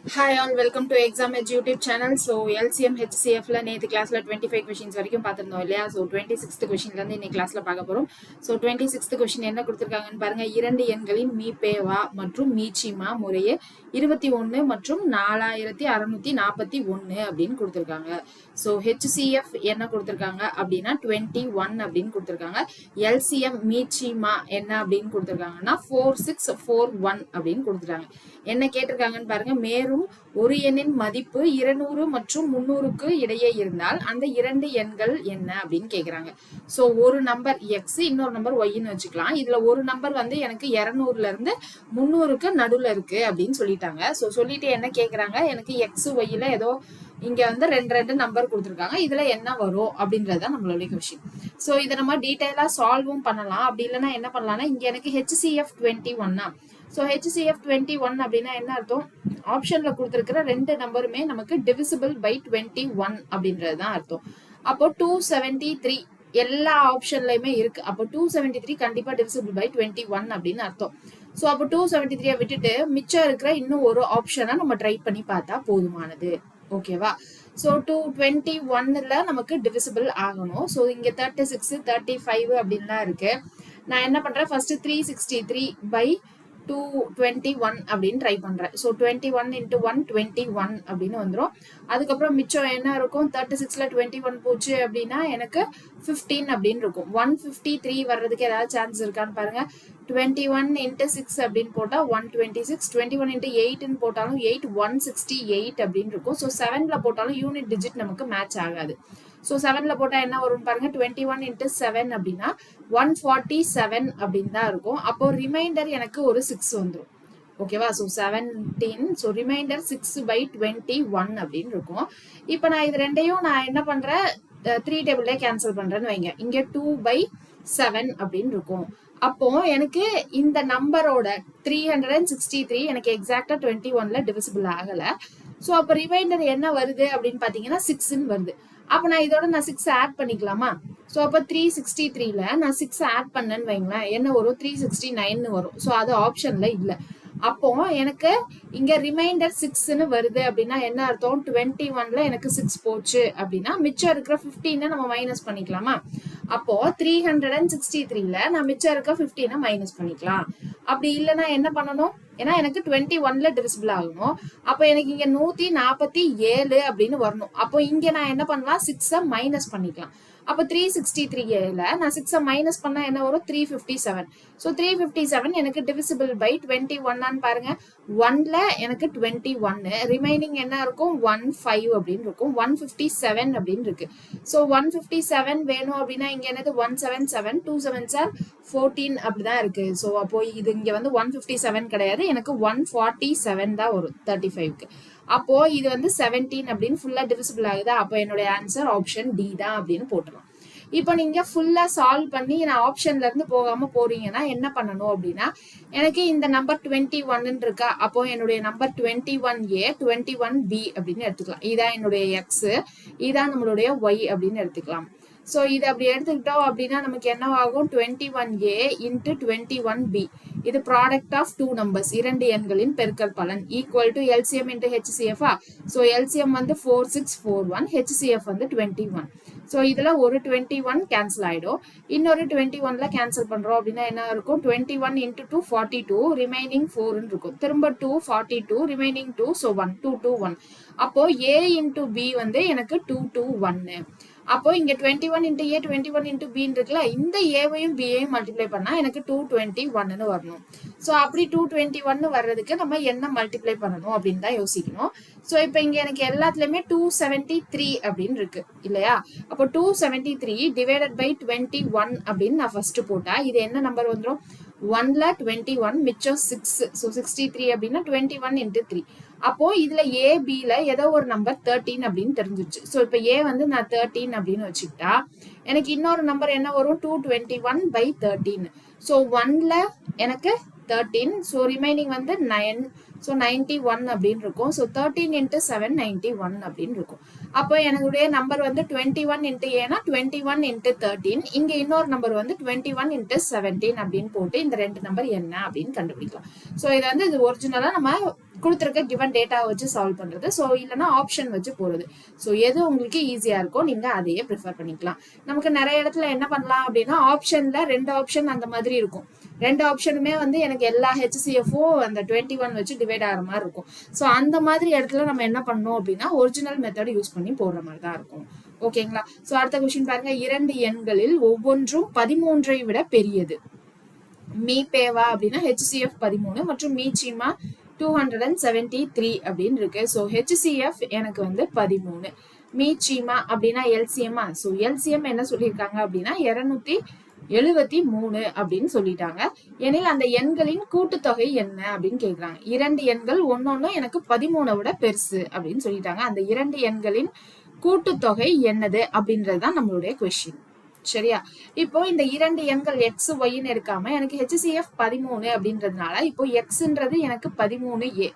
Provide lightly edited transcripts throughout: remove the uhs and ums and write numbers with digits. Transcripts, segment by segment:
Hi all, welcome to Exam Edge YouTube channel. So LCM HCF ல நேத்து கிளாஸ்ல 25 questions வரைக்கும் பார்த்திருந்தோம் இல்லையா? So 26th questionல இருந்து இன்னைக்கு கிளாஸ்ல பார்க்க போறோம். So 26th question என்ன கொடுத்திருக்காங்கன்னு பாருங்க. இரண்டு எண்களின் மீபேவா மற்றும் மீச்சிமா முறையே 21 மற்றும் 4641 அப்படின்னு கொடுத்திருக்காங்க. So HCF என்ன கொடுத்திருக்காங்க அப்படின்னா 21 அப்படின்னு கொடுத்திருக்காங்க. LCM மீச்சிமா என்ன அப்படின்னு கொடுத்திருக்காங்கன்னா 4641 அப்படின்னு கொடுத்துட்டாங்க. என்ன கேட்டிருக்காங்கன்னு பாருங்க. மேலும் ஒரு எண்ணின் மதிப்பு 200 மற்றும் 300க்கு இடையே இருந்தால் அந்த இரண்டு எண்கள் என்ன அப்படின்னு கேக்குறாங்க. சோ ஒரு நம்பர் எக்ஸ் இன்னொரு நம்பர் ஒய்ன்னு வச்சுக்கலாம். இதுல ஒரு நம்பர் வந்து எனக்கு 200ல இருந்து 300க்கு நடுவுல இருக்கு அப்படின்னு சொல்லிட்டாங்க. சோ சொல்லிட்டு என்ன கேக்குறாங்க, எனக்கு எக்ஸ் ஒய்ல ஏதோ இங்க வந்து ரெண்டு நம்பர் கொடுத்துருக்காங்க, இதுல என்ன வரும் அப்படின்றதுதான் நம்மளுடைய கொஸ்டின். சோ இதை நம்ம டீடைலா சால்வும் பண்ணலாம். அப்படி இல்லைன்னா என்ன பண்ணலாம்னா, இங்க எனக்கு ஹெச்சிஎஃப் 21 ஸோ HCF 21 அப்படின்னா என்ன அர்த்தம், ஆப்ஷன்ல கொடுத்துருக்கிற ரெண்டு நம்பருமே நமக்கு டிவிசிபிள் பை 21 அப்படின்றது தான் அர்த்தம். அப்போ 273 எல்லா ஆப்ஷன்லயுமே இருக்கு. அப்போ 273 கண்டிப்பா டிவிசிபிள் பை 21 அப்படின்னு அர்த்தம். ஸோ அப்போ 273 விட்டுட்டு மிச்சம் இருக்கிற இன்னும் ஒரு ஆப்ஷனை நம்ம ட்ரை பண்ணி பார்த்தா போதுமானது. ஓகேவா? ஸோ 221ல நமக்கு டிவிசிபிள் ஆகணும். ஸோ இங்க 36 35 அப்படின்லாம் இருக்கு. நான் என்ன பண்றேன், ஃபர்ஸ்ட் 363 பை 221 அப்படின்னு ட்ரை பண்றேன். ஸோ 21 into 1 21 அப்படின்னு வந்துடும். அதுக்கப்புறம் மிச்சம் என்ன இருக்கும், 36ல 21 போச்சு அப்படின்னா எனக்கு 15 அப்படின்னு இருக்கும். 153 வர்றதுக்கு ஏதாவது சான்ஸ் இருக்கான்னு பாருங்க. 21 into 6 அப்படின்னு போட்டா 126, 21 into 8 போட்டாலும் 8, 168 அப்படின்னு இருக்கும். ஸோ 7ல போட்டாலும் யூனிட் டிஜிட் நமக்கு மேட்ச் ஆகாது. ஸோ 7ல போட்டா என்ன வரும் பாருங்க, 21 into 7 அப்படின்னா 147 அப்படின்னு தான் இருக்கும். அப்போ ரிமைண்டர் எனக்கு ஒரு 6 வந்துடும். ஓகேவா? ஸோ 17, ஸோ ரிமைண்டர் 6 by 21 அப்படின்னு இருக்கும். இப்போ நான் இது ரெண்டையும் நான் என்ன பண்றேன், 3 டேபிள்ல கேன்சல் பண்றேன்னு வைங்க. இங்க 2 by 7 அப்படின்னு இருக்கும். அப்போ எனக்கு இந்த நம்பரோட 363 எனக்கு எக்ஸாக்டா 21ல டிவிசிபிள் ஆகல. ஸோ அப்போ ரிமைண்டர் என்ன வருது அப்படின்னு பாத்தீங்கன்னா 6ன்னு வருது. அப்ப நான் இதோட நான் 6 ஆட் பண்ணிக்கலாமா? சோ அப்ப 363ல நான் 6 ஆட் பண்ணேன்னு வைங்களேன், என்ன வரும், 369 வரும். சோ அது ஆப்ஷன்ல இல்ல. அப்போ எனக்கு இங்க ரிமைண்டர் 6ன்னு வருது அப்படின்னா என்ன அர்த்தம், 21ல எனக்கு 6 போச்சு அப்படின்னா மிச்சம் இருக்கிற 15 நம்ம மைனஸ் பண்ணிக்கலாமா? அப்போ 363ல நான் மிச்சம் இருக்க 15 மைனஸ் பண்ணிக்கலாம். அப்படி இல்லைன்னா என்ன பண்ணணும், ஏன்னா எனக்கு 21ல டிவிசிபிள் ஆகணும். அப்போ எனக்கு இங்க 147 அப்படின்னு வரணும். அப்போ இங்க நான் என்ன பண்ணலாம், 6 மைனஸ் பண்ணிக்கலாம். அப்போ 363ல நான் 6 மைனஸ் பண்ணா என்ன வரும், 357. ஸோ 357 எனக்கு டிவிசிபிள் பை 21 பாருங்க. 1ல எனக்கு 21, ரிமைனிங் என்ன இருக்கும், 15 அப்படின்னு இருக்கும். 157 அப்படின்னு இருக்கு. ஸோ 157 வேணும் அப்படின்னா இங்க என்னது 177, 2 7s are 14 அப்படிதான் இருக்கு. ஸோ அப்போ இது இங்க வந்து 157 கிடையாது, எனக்கு 147 தான் வரும் 35க்கு. அப்போ இது வந்து 17 அப்படின்னு ஃபுல்லா டிவிசிபிள் ஆகுதா? அப்போ என்னுடைய ஆன்சர் ஆப்ஷன் டி தான் அப்படின்னு போட்டுருவோம். இப்போ நீங்க ஃபுல்லா சால்வ் பண்ணி நான் ஆப்ஷன்ல இருந்து போகாம போறீங்கன்னா என்ன பண்ணணும் அப்படின்னா, எனக்கு இந்த நம்பர் 21 இருக்கா, அப்போ என்னுடைய நம்பர் 21A 21B அப்படின்னு எடுத்துக்கலாம். இதான் என்னுடைய எக்ஸ், இதான் நம்மளுடைய ஒய் அப்படின்னு எடுத்துக்கலாம். ஸோ இது அப்படி எடுத்துக்கிட்டோம் அப்படின்னா நமக்கு என்ன ஆகும், 21A into 21B. இது ப்ராடக்ட் ஆஃப் டூ நம்பர்ஸ், இரண்டு எண்களின் பெருக்கல் பலன், equal to LCM into HCF. So LCM வந்து 4641, ஹெச்சிஎஃப் வந்து 21. ஸோ இதுல ஒரு 21 கேன்சல் ஆயிடும், இன்னொரு 21ல கேன்சல் பண்றோம் அப்படின்னா என்ன இருக்கும், 21 into 2 42, ரிமைனிங் 4 இருக்கும். திரும்ப 2 42, ரிமைனிங் 2, ஸோ 1 2 2 1. அப்போ A into B வந்து எனக்கு 2 2 1. அப்போ இங்க 21 into A 21 into B இருக்குல்ல, இந்த ஏவையும் பியையும் மல்டிப்ளை பண்ணா எனக்கு 221 வரணும். சோ அப்படி 221 வர்றதுக்கு நம்ம என்ன மல்டிப்ளை பண்ணணும் அப்படின்னு தான் யோசிக்கணும். சோ இப்போ இங்க எனக்கு எல்லாத்துலயுமே 273 அப்படின்னு இருக்கு இல்லையா? அப்போ 273 டிவைடட் பை 21 அப்படின்னு நான் ஃபர்ஸ்ட் போட்டா இது என்ன நம்பர் வந்துடும், 1ல 21 மிச்சம் 6, ஸோ 63 அப்படின்னா 21 into 3. அப்போ இதுல ஏபில ஏதோ ஒரு நம்பர் 13 அப்படின்னு தெரிஞ்சிருச்சு. ஸோ இப்போ ஏ வந்து நான் 13 அப்படின்னு வச்சுக்கிட்டா எனக்கு இன்னொரு நம்பர் என்ன வரும், 221 by 13. ஸோ 1ல எனக்கு 13, ஸோ ரிமைனிங் வந்து 9, ஸோ 91 அப்படின்னு இருக்கும். ஸோ 13 into 7 91 அப்படின்னு இருக்கும். அப்போ என்னுடைய நம்பர் வந்து 21 into ஏன்னா 21 into 13, இங்க இன்னொரு நம்பர் வந்து 21 into 17 அப்படின்னு போட்டு இந்த ரெண்டு நம்பர் என்ன அப்படின்னு கண்டுபிடிக்கலாம். ஸோ இது வந்து இது ஒரிஜினலா நம்ம கொடுத்துருக்க கிவன் டேட்டா வச்சு சால்வ் பண்றது. ஸோ இல்லைன்னா ஆப்ஷன் வச்சு போறது. ஸோ எது உங்களுக்கு ஈஸியா இருக்கோ நீங்க அதையே ப்ரிஃபர் பண்ணிக்கலாம். நமக்கு நிறைய இடத்துல என்ன பண்ணலாம் அப்படின்னா ஆப்ஷன்ல 2 ஆப்ஷன் அந்த மாதிரி இருக்கும். 2 ஆப்ஷனுமே வந்து எனக்கு எல்லா ஹெச்சிஎஃப்ஓ அந்த 21 வச்சு டிவைட் ஆகிற மாதிரி இருக்கும். ஸோ அந்த மாதிரி இடத்துல நம்ம என்ன பண்ணோம் அப்படின்னா ஒரிஜினல் மெத்தட் யூஸ் பண்ணி போடுற மாதிரி தான் இருக்கும். ஓகேங்களா? ஸோ அடுத்த கொஸ்டின் பாருங்க, 2 எண்களில் ஒவ்வொன்றும் 13ஐ விட பெரியது. மீ பேவா அப்படின்னா ஹெச்சிஎஃப் 13 மற்றும் மீ சீமா 273 அப்படின்னு இருக்கு. ஸோ ஹெச்சிஎஃப் எனக்கு வந்து 13, மீ சீமா அப்படின்னா எல்சிஎம்மா. ஸோ எல்சிஎம் என்ன சொல்லியிருக்காங்க அப்படின்னா 273 அப்படின்னு சொல்லிட்டாங்க. எனில் அந்த எண்களின் கூட்டுத்தொகை என்ன அப்படின்னு கேட்குறாங்க. 2 எண்கள் ஒன்னொன்னும் எனக்கு 13 விட பெருசு அப்படின்னு சொல்லிட்டாங்க. அந்த 2 எண்களின் கூட்டுத்தொகை என்னது அப்படின்றதுதான் நம்மளுடைய கொஸ்டின். சரியா? இப்போ இந்த 2 எண்கள் எக்ஸ் ஒய்ன்னு எடுக்காம எனக்கு ஹெச்சிஎஃப் 13 அப்படின்றதுனால இப்போ எக்ஸ்ன்றது எனக்கு 13A,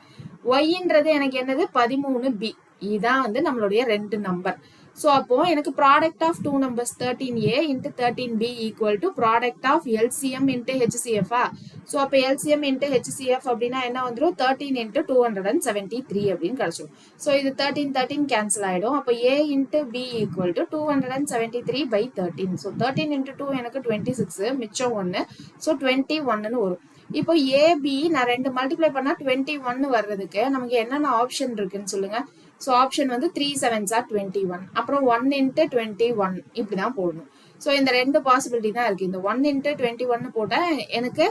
ஒய்ன்றது எனக்கு என்னது 13B. இதுதான் வந்து நம்மளுடைய 2 நம்பர். ஸோ அப்போ எனக்கு product of 2 numbers 13A into 13B equal to product of LCM into ஹெச்சிஎஃப்ஆ. ஸோ அப்போ எல்சிஎம் இன்ட்டு ஹெச்சிஎஃப் அப்படின்னா என்ன வந்துடும், 13 இன்ட்டு 273 அப்படின்னு கிடைச்சிடும். ஸோ இது 13 கேன்சல் ஆகிடும். அப்போ A into B equal to 273/13. So 13 into 2 எனக்கு 26, மிச்சம் 1. ஸோ 21ன்னு வரும். இப்போ ஏபி நான் 2 மல்டிப்ளை பண்ணா 21 வர்றதுக்கு நமக்கு என்னென்ன ஆப்ஷன் இருக்குன்னு சொல்லுங்க. ஸோ ஆப்ஷன் வந்து 3 7s are 21, அப்புறம் 1 இன்ட்டு 21 இப்படிதான் போடணும். ஸோ இந்த 2 பாசிபிலிட்டி தான் இருக்கு. இந்த 1 இன்ட்டு 21 போட்டா எனக்கு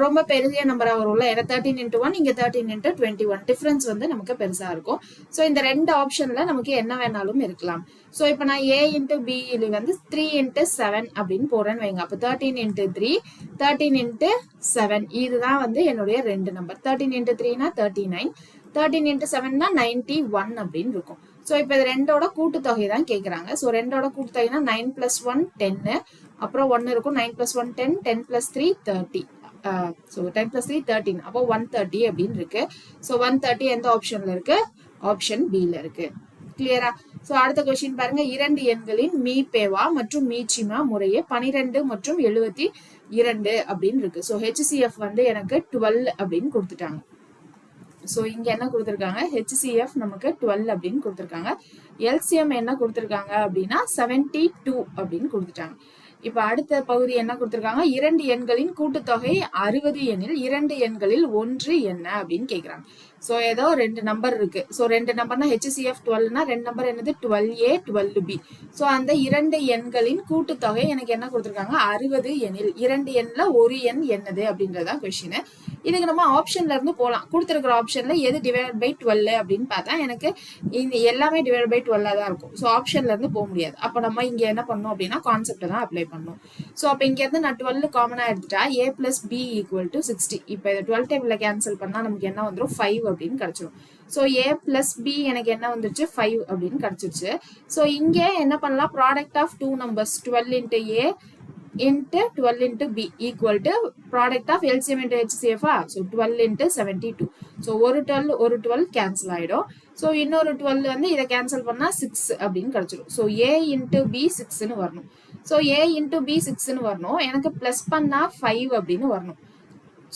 ரொம்ப பெரிய நம்பரா வரும்ல. ஏன்னா 13 இன்ட்டு 1 இங்க 13 இன்ட்டு 21 டிஃபரன்ஸ் வந்து நமக்கு பெருசா இருக்கும். ஸோ இந்த 2 ஆப்ஷன்ல நமக்கு என்ன வேணாலும் இருக்கலாம். ஸோ இப்போ நான் A இன்ட்டு B வந்து 3 இன்ட்டு 7 அப்படின்னு போறேன்னு வைங்க. அப்போ 13 இன்ட்டு 3, 13 இன்ட்டு 7 இதுதான் வந்து என்னுடைய 2 நம்பர். 13 இன்ட்டு 3னா 39, 13 இன்ட்டு 7னா 91 அப்படின்னு இருக்கும். ஸோ இப்போ இது 2ஓட கூட்டுத்தொகை தான் கேட்குறாங்க. ஸோ 2ஓட கூட்டுத்தொகைனா 9 + 1 10, அப்புறம் 1 இருக்கும். 9 + 1 10, 10 + 3 30. ஸோ 10 + 3 13, அப்போ 130 அப்படின்னு இருக்கு. ஸோ 130 எந்த ஆப்ஷன்ல இருக்கு? ஆப்ஷன் பில இருக்கு. கிளியரா? ஸோ அடுத்த கொஸ்டின் பாருங்க, 2 எண்களின் மீ பேவா மற்றும் மீ சீமா முறையே 12 மற்றும் 72 அப்படின்னு இருக்கு. ஸோ ஹெச்சிஎஃப் வந்து எனக்கு 12 அப்படின்னு கொடுத்துட்டாங்க. ஸோ இங்க என்ன கொடுத்துருக்காங்க, ஹெச்சிஎஃப் நமக்கு 12 அப்படின்னு கொடுத்துருக்காங்க. எல்சிஎம் என்ன கொடுத்துருக்காங்க அப்படின்னா 72 அப்படின்னு கொடுத்துட்டாங்க. இப்ப அடுத்த பகுதி என்ன கொடுத்துருக்காங்க, 2 எண்களின் கூட்டுத்தொகை 60 எனில் 2 எண்களில் ஒன்று என்ன அப்படின்னு கேட்குறாங்க. ஸோ ஏதோ 2 நம்பர் இருக்கு. ஸோ 2 நம்பர்னா ஹெச்சிஎஃப் 12னா 2 நம்பர் என்னது 12A 12B. ஸோ அந்த 2 எண்களின் கூட்டுத்தொகை எனக்கு என்ன கொடுத்துருக்காங்க, 60 எனில் 2 எண்ல ஒரு எண் என்னது அப்படின்றதான் கொஸ்டின். இதுக்கு நம்ம ஆப்ஷன்ல இருந்து போகலாம். கொடுத்துருக்கிற ஆப்ஷன்ல எது டிவைட் பை 12 அப்படின்னு பார்த்தா எனக்கு இந்த எல்லாமே டிவைட் பை 12 தான் இருக்கும். ஸோ ஆப்ஷன்ல இருந்து போக முடியாது. அப்போ நம்ம இங்க என்ன பண்ணோம் அப்படின்னா கான்செப்ட் தான் அப்ளை பண்ணணும். ஸோ அப்போ இங்க இருந்து நான் 12 காமனா எடுத்துட்டா A + B = 60. இப்போ இதை 12 டேபிள்ல கேன்சல் பண்ணா நமக்கு என்ன வந்துடும், 5 அப்படின்னு கிடைச்சிடும். ஸோ A + B எனக்கு என்ன வந்துருச்சு, 5 அப்படின்னு கிடைச்சிருச்சு. ஸோ இங்க என்ன பண்ணலாம், product of 2 numbers 12 into A into 12 into B equal to product of LCM into HCF. So 12 into 72. So ஒரு 12 cancel ஆயிடும். So இன்னொரு 12 வந்து இதை cancel பண்ணா 6 அப்படின்னு கிடைச்சிடும். So A into B 6ன்னு வரணும். So A into B 6ன்னு வரணும். எனக்கு plus பண்ணா 5 அப்படின்னு வரணும்.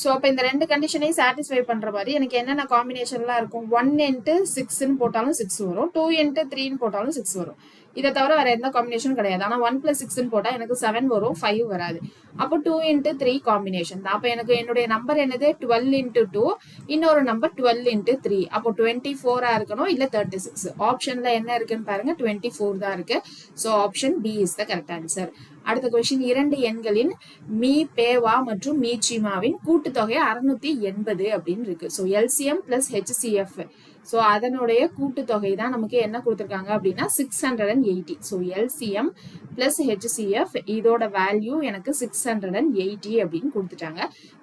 ஸோ அப்போ இந்த 2 கண்டிஷனையும் சாட்டிஸ்ஃபை பண்ணுற மாதிரி எனக்கு என்னென்ன காம்பினேஷன்லாம் இருக்கும், 1 into 6ன்னு போட்டாலும் 6 வரும், 2 into 3ன்னு போட்டாலும் 6 வரும். இதை தவிர வேற எந்த காம்பினேஷனும் கிடையாது. ஆனால் 1 + 6ன்னு போட்டால் எனக்கு 7 வரும், 5 வராது. அப்போ 2 into 3 காம்பினேஷன் தான். அப்போ எனக்கு என்னுடைய நம்பர் என்னது 12 into 2, இன்னொரு நம்பர் 12 into 3. அப்போ 24 இருக்கணும், இல்லை 36. ஆப்ஷன்ல என்ன இருக்குன்னு பாருங்க, 24 தான் இருக்கு. So option B is the correct answer. அடுத்த கொஸ்டின், 2 எண்களின் மீ பேவா மற்றும் மீ சீமாவின் கூட்டுத்தொகை 680 அப்படின்னு இருக்கு. So LCM plus HCF. So அதனுடைய கூட்டுத்தொகை தான் நமக்கு என்ன கொடுத்துருக்காங்க அப்படின்னா 680. ஸோ எல்சிஎம் பிளஸ் ஹெச்சிஎஃப் இதோட வேல்யூ எனக்கு 680 அப்படின்னு கொடுத்துட்டாங்க.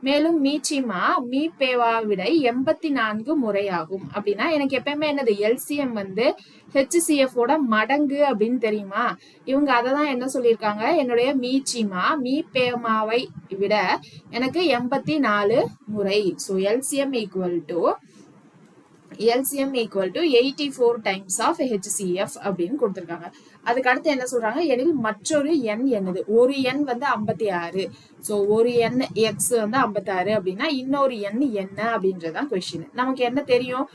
மேலும் மீச்சிமா மீ பேவா விட 84 முறையாகும். அப்படின்னா எனக்கு எப்பயுமே என்னது, எல்சிஎம் வந்து ஹெச்சிஎஃப் ஓட மடங்கு அப்படின்னு தெரியுமா. இவங்க அதை தான் என்ன சொல்லியிருக்காங்க, என்னுடைய மீச்சிமா மீ பேமாவை விட எனக்கு 84 முறை. So LCM equal to LCM equal to 84 times of HCF அப்படின்னு கொடுத்திருக்காங்க. அதுக்கு அடுத்து என்ன சொல்றாங்க, எனில் மற்றொரு எண் என்னது? ஒரு எண் வந்து 56. ஸோ ஒரு எண் எக்ஸ் வந்து 56 அப்படின்னா இன்னொரு எண் என்ன அப்படின்றதான் கொஸ்டின். நமக்கு என்ன தெரியும்,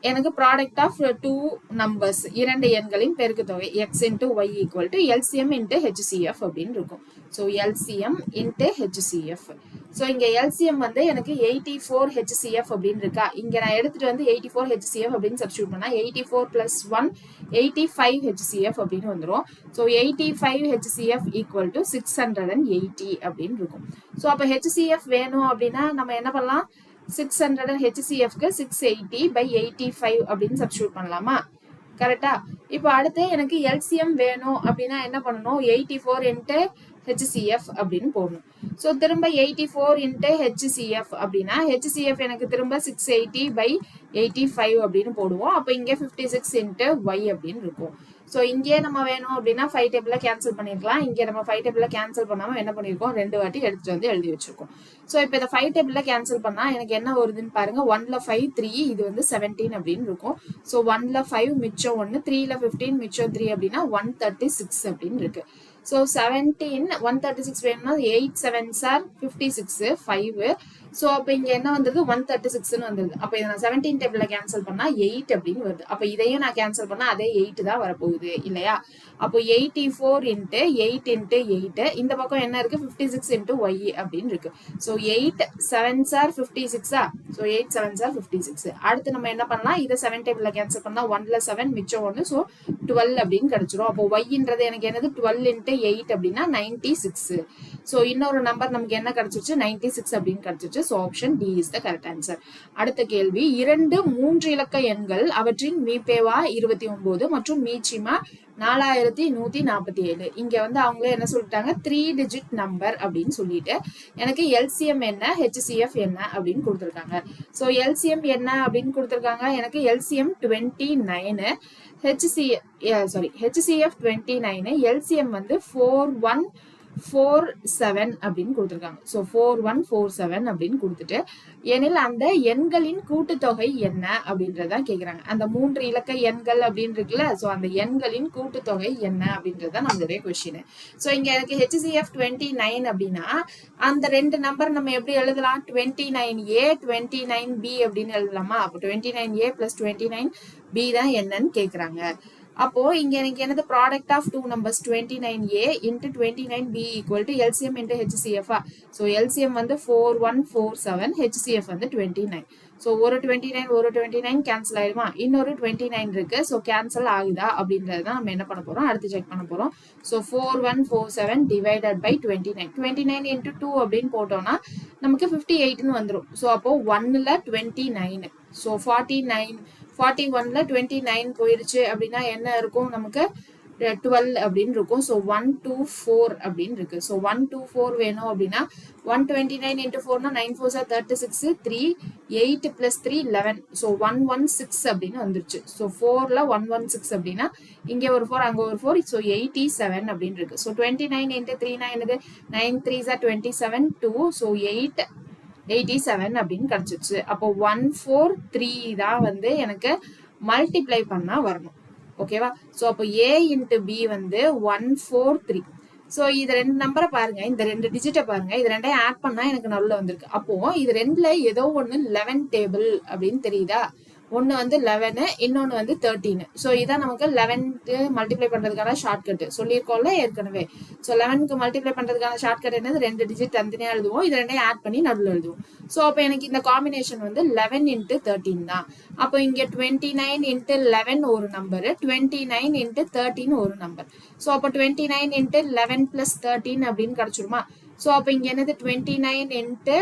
எனக்கு ப்ராடக்ட் ஆஃப் டூ நம்பர்ஸ், இரண்டு எண்களின் பெருக்கு தொகை x into y equal to LCM into HCF அப்படின்னு இருக்கும். So LCM into HCF. So இங்க LCM வந்து எனக்கு 84 HCF அப்படின்னு இருக்கா, இங்க நான் எடுத்துட்டு வந்து 84 HCF அப்படின்னு சப்ஸ்டியூட் பண்ணா 84 + 1 85 HCF அப்படின்னு வந்துடும். ஸோ 85 HCF ஈக்குவல் டு 680 அப்படின்னு இருக்கும். ஸோ அப்போ HCF வேணும் அப்படின்னா நம்ம என்ன பண்ணலாம், 600 HCFக்கு 680/85 அப்படின்னு சப்ஸ்டியூட் பண்ணலாமா? கரெக்டா? இப்போ அடுத்து எனக்கு LCM வேணும் அப்படின்னா என்ன பண்ணணும், 84 இன்ட்டு HCF அப்படின்னு போடணும். ஸோ திரும்ப 84 இன்ட்டு HCF அப்படின்னா HCF எனக்கு திரும்ப 680/85 அப்படின்னு போடுவோம். அப்போ இங்கே 56 இன்ட்டு ஒய் அப்படின்னு இருக்கும். ஸோ இங்கே நம்ம வேணும் அப்படின்னா 5 டேபிள கேன்சல் பண்ணிருக்கலாம். இங்கே நம்ம 5 டேபிள கேன்சல் பண்ணாம என்ன பண்ணிருக்கோம், 2 வாட்டி எடுத்துட்டு வந்து எழுதி வச்சிருக்கோம். ஸோ இப்போ இந்த 5 டேபிள கேன்சல் பண்ணா எனக்கு என்ன வருதுன்னு பாருங்க, 1ல 5 3, இது வந்து 17 அப்படின்னு இருக்கும். ஸோ 1ல 5 மிச்சம் 1, 3ல 15 மிச்சம் 3 அப்படின்னா 136 அப்படின்னு இருக்கு. ஸோ 17 136 வேணும்னா 8 7s are 56 5. ஸோ அப்போ இங்க என்ன வந்தது, 136ன்னு வந்தது. அப்போ இதை நான் 17 டேபிள்ல கேன்சல் பண்ணா 8 அப்படின்னு வருது. அப்போ இதையும் நான் கேன்சல் பண்ணா அதே 8 தான் வரப்போகுது இல்லையா? அப்போ 84 இன்ட்டு 8 இன்ட்டு 8, இந்த பக்கம் என்ன இருக்கு, 56 இன்ட்டு ஒய் அப்படின்னு இருக்கு. So 8 7s are 56. So 8 7s are 56. அடுத்து நம்ம என்ன பண்ணலாம், இதை 7 டேபிள்ல கேன்சல் பண்ணா 1ல 7 மிச்சம் 1, ஸோ 12 அப்படின்னு கிடைச்சிரும். அப்போ ஒய்ன்றது எனக்கு என்னது, 12 இன்ட்டு 8 அப்படின்னா 96. ஸோ இன்னொரு நம்பர் நமக்கு என்ன கிடைச்சிருச்சு, 96 அப்படின்னு கிடைச்சிருச்சு. So option D is the correct answer. அடுத்த கேள்வி, 2 3 இலக்க எண்கள் அவற்றின் மீபேவா 29 மற்றும் மீச்சிமா 4147. இங்க வந்து அவங்களே என்ன சொல்லிட்டாங்க, 3 டிஜிட் நம்பர் அப்படின்னு சொல்லிட்டு எனக்கு LCM என்ன HCF என்ன அப்படின்னு கொடுத்துருக்காங்க. ஸோ LCM என்ன அப்படின்னு கொடுத்துருக்காங்க, எனக்கு LCM 29, HCF 29, LCM வந்து 4147 அப்படின்னு கொடுத்துருக்காங்க. ஸோ 4147 அப்படின்னு கொடுத்துட்டு எனில் அந்த எண்களின் கூட்டுத்தொகை என்ன அப்படின்றத கேட்குறாங்க. அந்த 3 இலக்க எண்கள் அப்படின்னு இருக்குல்ல, ஸோ அந்த எண்களின் கூட்டுத்தொகை என்ன அப்படின்றத நம்மளுடைய கொஸ்டின். ஸோ இங்க எனக்கு HCF 29 அப்படின்னா அந்த 2 நம்பர் நம்ம எப்படி எழுதலாம், 29A 29B அப்படின்னு எழுதலாமா? அப்போ 29A + 29B தான் என்னன்னு கேட்குறாங்க. அப்போ இங்க எனக்கு என்னது, product of two numbers 29A into 29B equal to LCM into HCF. So LCM வந்து 4147, HCF வந்து 29. ஸோ ஒரு 29 கேன்சல் ஆயிடுமா, இன்னொரு 29 இருக்கு. ஸோ கேன்சல் ஆகுதா அப்படின்றது தான் நம்ம என்ன பண்ண போறோம், அடுத்து செக் பண்ண போறோம். ஸோ 4147 டிவைடட் பை 29 இன்ட்டு 2 அப்படின்னு போட்டோம்னா நமக்கு 58ன்னு வந்துடும். ஸோ அப்போ 1ல 29, ஸோ 41ல 29 போயிடுச்சு அப்படின்னா என்ன இருக்கும், நமக்கு 12 அப்படின்னு இருக்கும். ஸோ 124 அப்படின்னு இருக்கு. ஸோ 124 வேணும் அப்படின்னா 129 இன்ட்டு 4னா 9 4s are 36, 3 8 + 3 11. ஸோ 116 அப்படின்னு வந்துருச்சு. ஸோ 4ல 116 அப்படின்னா இங்கே ஒரு 4 அங்கே ஒரு 4, ஸோ 87 அப்படின்னு இருக்கு. ஸோ 29 இன்ட்டு 3னா என்னது, 9 3s are 27 2, ஸோ 87 அப்படின்னு கிடைச்சிருச்சு. அப்போ 143 தான் வந்து எனக்கு மல்டிப்ளை பண்ணா வரணும். ஓகேவா? ஸோ அப்போ A இன்ட்டு B வந்து 143. ஸோ இது 2 நம்பரை பாருங்க, இந்த 2 டிஜிட்டை பாருங்க, இது 2ஐயும் ஆட் பண்ணா எனக்கு நடுவில் வந்திருக்கு. அப்போ இது 2ல ஏதோ ஒன்று 11 டேபிள் அப்படின்னு தெரியுதா? ஒன்று வந்து 11, இன்னொன்று வந்து 13. ஸோ இதான் நமக்கு 11க்கு மல்டிப்ளை பண்ணுறதுக்கான ஷார்ட்கட் சொல்லியிருக்கோம்ல ஏற்கனவே. ஸோ 11க்கு மல்டிப்ளை பண்ணுறதுக்கான ஷார்ட்கட் என்னது, 2 டிஜிட் தனித்தனியாக எழுதுவோம், இது 2ஐயும் ஆட் பண்ணி நடுவில் எழுதுவோம். ஸோ அப்போ எனக்கு இந்த காம்பினேஷன் வந்து 11 இன்ட்டு 13 தான். அப்போ இங்கே 29 இன்ட்டு 11 ஒரு நம்பரு, 29 இன்ட்டு 13 ஒரு நம்பர். ஸோ அப்போ 29 இன்ட்டு 11 + 13 அப்படின்னு கிடைச்சிருமா? ஸோ அப்போ இங்கே என்னது, 29 இன்ட்டு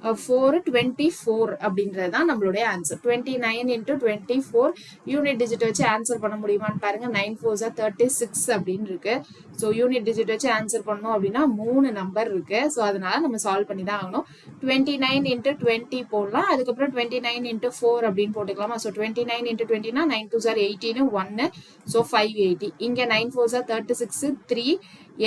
4 24 அப்படின்றது தான் நம்மளுடைய ஆன்சர். 29 இன்ட்டு 24 யூனிட் டிஜிட் வச்சு ஆன்சர் பண்ண முடியுமான்னு பாருங்க. 9 4s are 36 அப்படின்னு இருக்கு. ஸோ யூனிட் டிஜிட் வச்சு ஆன்சர் பண்ணோம் அப்படின்னா 3 நம்பர் இருக்கு. ஸோ அதனால நம்ம சால்வ் பண்ணி தான் ஆகணும். 29 இன்ட்டு 20 போடலாம், அதுக்கப்புறம் 29 இன்ட்டு 4 அப்படின்னு போட்டுக்கலாமா? ஸோ 29 இன்ட்டு 20னா 9 2s are 18, 1, ஸோ 580. இங்கே 9 4s are 36, 3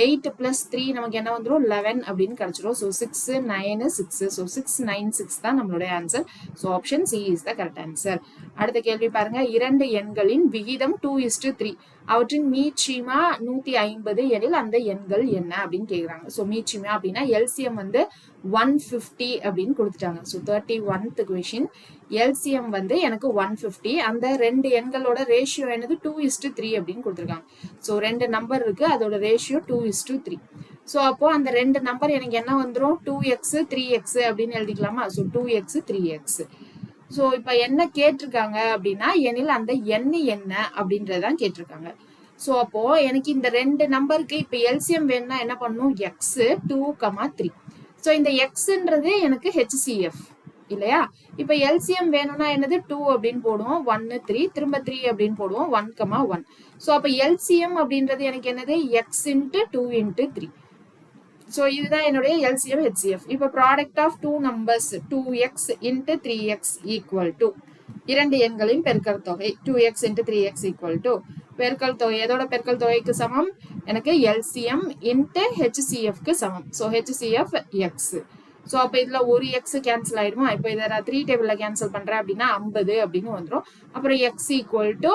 8 plus 3 நமக்கு என்ன வந்துரும் 11 அப்படின்னு கிடைச்சிரும். ஸோ 6 9 6. ஸோ 6 9 6 தான் நம்மளுடைய answer. So option C is the correct answer. அடுத்த கேள்வி பாருங்க, இரண்டு எண்களின் விகிதம் 2:3. அவற்றின் மீச்சிமா 150 எனில் அந்த எண்கள் என்ன அப்படின்னு கேக்குறாங்க. ஸோ மீச்சிமா அப்படின்னா எல்சிஎம் வந்து 150 அப்படின்னு கொடுத்துட்டாங்க. So 31th question. எல்சிஎம் வந்து எனக்கு 150. அந்த ரெண்டு எண்களோட ரேஷியோ என்னது 2:3 அப்படின்னு கொடுத்துருக்காங்க. ஸோ ரெண்டு நம்பர் இருக்கு, அதோட ரேஷியோ 2:3. ஸோ அப்போ அந்த ரெண்டு நம்பர் எனக்கு என்ன வந்துடும், 2x 3x அப்படின்னு எழுதிக்கலாமா? So 2x 3x. ஸோ இப்ப என்ன கேட்டிருக்காங்க அப்படின்னா எனில் அந்த எண் என்ன அப்படின்றதான் கேட்டிருக்காங்க. ஸோ அப்போ எனக்கு இந்த ரெண்டு நம்பருக்கு இப்ப எல்சிஎம் வேணும்னா என்ன பண்ணும், எக்ஸ் 2, 3. ஸோ இந்த எக்ஸ்ன்றது எனக்கு ஹெச்சிஎஃப் இல்லையா? இப்ப எல்சிஎம் வேணும்னா என்னது 2 அப்படின்னு போடுவோம், 1 3, திரும்ப 3 அப்படின்னு போடுவோம், 1, 1. ஸோ அப்ப எல்சிஎம் அப்படின்றது எனக்கு என்னது எக்ஸ் இன்ட்டு 2 இன்ட்டு 3. ஸோ இதுதான் என்னுடைய எல்சிஎம் ஹெச்சிஎஃப். இப்போ product of two numbers 2x into 3x equal to இரண்டு எண்களின் பெருக்கல் தொகை 2x into 3x equal to பெருக்கல் தொகை எதோட பெருக்கல் தொகைக்கு சமம், எனக்கு எல்சிஎம் இன்ட்டு ஹெச்சிஎஃப்க்கு சமம். So HCF X. ஸோ அப்போ இதுல ஒரு எக்ஸ் கேன்சல் ஆயிடுமா? இப்போ இதை நான் 3 டேபிள்ல கேன்சல் பண்றேன் அப்படின்னா 50 அப்படின்னு வந்துடும். அப்புறம் எக்ஸ் ஈக்குவல் டு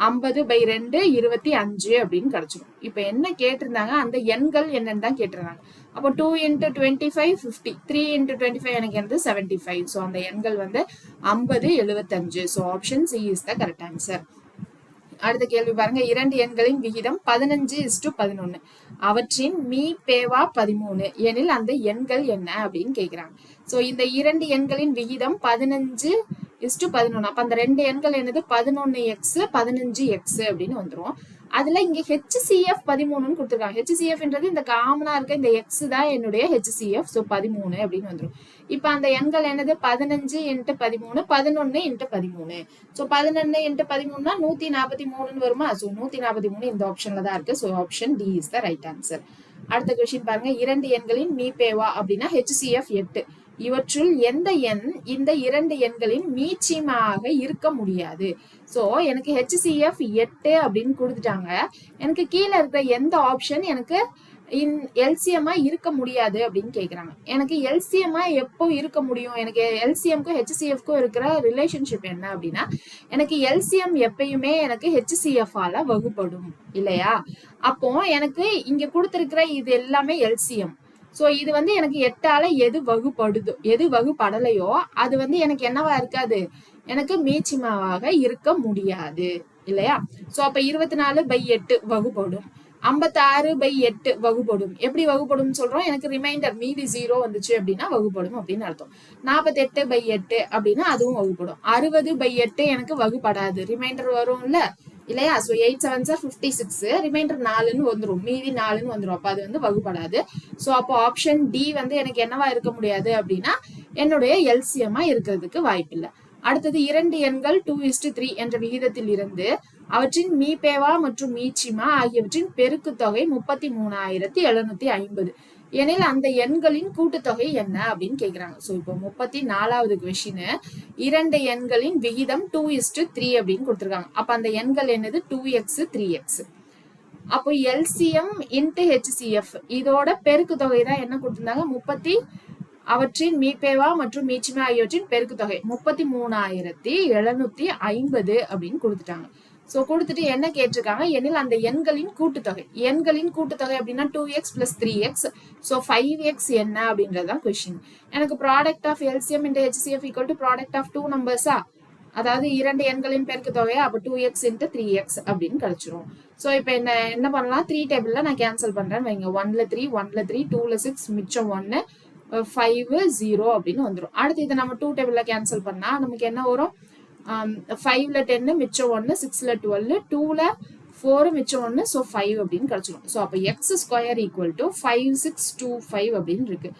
50/2 25 அப்படின்னு கிடைச்சிடும். இப்ப என்ன கேட்டிருந்தாங்க, அந்த எண்கள் என்னன்னு தான் கேட்டிருந்தாங்க. அப்போ 2 × 25 50, 3 × 25 எனக்கு வந்து 75. ஸோ அந்த எண்கள் வந்து 50 75. So option C is the correct answer. அடுத்த கேள்வி பாருங்க, இரண்டு எண்களின் விகிதம் 15:11. அவற்றின் மீ பேவா 13 எனில் அந்த எண்கள் என்ன அப்படின்னு கேக்குறாங்க. சோ இந்த இரண்டு எண்களின் விகிதம் 15:11. அப்ப அந்த ரெண்டு எண்கள் என்னது 11x 15x அப்படின்னு வந்துரும். அதுல இங்க HCF 13 கொடுத்துருக்காங்க. HCFன்றது இந்த காமனா இருக்க இந்த x தான் என்னுடைய HCF. சோ 13 அப்படின்னு வந்துரும். இப்ப அந்த எண்கள் என்னது 15 × 13 11 × 13. சோ 11 × 13 143 வருமா? சோ 143 இந்த ஆப்ஷன்ல தான் இருக்கு. So option D is the right answer. அடுத்த கொஸ்டின் பாருங்க, இரண்டு எண்களின் மீபேவா அப்படின்னா HCF 8. இவற்றுள் எந்த எண் இந்த இரண்டு எண்களின் மீச்சியமாக இருக்க முடியாது? சோ எனக்கு HCF 8 அப்படின்னு கொடுத்துட்டாங்க. எனக்கு கீழே இருக்கிற எந்த ஆப்ஷன் எனக்கு எல்சிஎம்மா இருக்க முடியாது அப்படின்னு கேக்குறாங்க. எனக்கு எல்சிஎம்மா எப்போ இருக்க முடியும்? எனக்கு எல்சிஎம்க்கும் HCFக்கும் இருக்கிற ரிலேஷன்ஷிப் என்ன அப்படின்னா, எனக்கு எல்சிஎம் எப்பயுமே எனக்கு HCF ஆல வகுப்படும் இல்லையா? அப்போ எனக்கு இங்க கொடுத்திருக்கிற இது எல்லாமே எல்சிஎம். சோ இது வந்து எனக்கு 8ஆல எது வகுப்படுதோ எது வகுப்படலையோ அது வந்து எனக்கு என்னவா இருக்காது, எனக்கு மீச்சிமாவாக இருக்க முடியாது இல்லையா? சோ அப்ப 24/8 வகுப்படும், 56/8 வகுப்படும். எப்படி வகுப்படும் சொல்றோம், எனக்கு ரிமைண்டர் மீதி 0 வந்துச்சு அப்படின்னா வகுப்படும் அப்படின்னு அர்த்தம். 48/8 அப்படின்னா அதுவும் வகுப்படும். 60/8 எனக்கு வகுப்படாது, ரிமைண்டர் வரும்ல இல்லையா? சோ 8 7s are 56, ரிமைண்டர் 4ன்னு வந்துரும், மீதி 4ன்னு வந்துரும். அப்ப அது வந்து வகுப்படாது. சோ அப்போ ஆப்ஷன் டி வந்து எனக்கு என்னவா இருக்க முடியாது அப்படின்னா என்னுடைய எல்சிஎம்மா இருக்கிறதுக்கு வாய்ப்பில்லை. அடுத்தது இரண்டு எண்கள் 2:3 என்ற விகிதத்தில் இருந்து அவற்றின் மீபேவா மற்றும் மீச்சிமா ஆகியவற்றின் பெருக்கு தொகை 33,750 எனில் அந்த எண்களின் கூட்டுத்தொகை என்ன அப்படின்னு கேக்குறாங்க. சோ இப்போ 34வது கொஸ்டின், இரண்டு எண்களின் விகிதம் 2:3 அப்படின்னு கொடுத்திருக்காங்க. அப்ப அந்த எண்கள் என்னது 2x 3x. அப்போ எல்சிஎம் இன்ட்டு HCF இதோட பெருக்கு தொகை தான் என்ன கொடுத்திருந்தாங்க, அவற்றின் மீபேவா மற்றும் மீச்சிமா ஆகியவற்றின் பெருக்கு தொகை 33,750 அப்படின்னு கொடுத்துட்டாங்க. சோ கொடுத்துட்டு என்ன கேட்டிருக்காங்க, எனில் அந்த எண்களின் கூட்டுத்தொகை. எண்களின் கூட்டுத்தொகை அப்படின்னா 2x + 3x. சோ 5x என்ன அப்படின்றதுதான் கொஸ்டின். எனக்கு product of LCM into HCF equal to product of 2 நம்பர்ஸா, அதாவது இரண்டு எண்களின் பெருக்கு தொகை. அப்ப 2x × 3x அப்படின்னு கிடைச்சிரும். சோ இப்ப என்ன பண்ணலாம், 3 டேபிள்ல நான் கேன்சல் பண்றேன்னு வைங்க. 1ல 3 1ல 3 2ல 6 மிச்சம் 1 5 0 அப்படின்னு வந்துடும். அடுத்து இதை நம்ம 2 டேபிள்ல கேன்சல் பண்ணா நமக்கு என்ன வரும், 5ல 10 மிச்சம் 1 6ல 12 2ல 4 மிச்சம் 1 சோ 5 அப்படின்னு கிடைச்சிடும். சோ அப்ப x² = 5625 அப்படின்னு இருக்கு.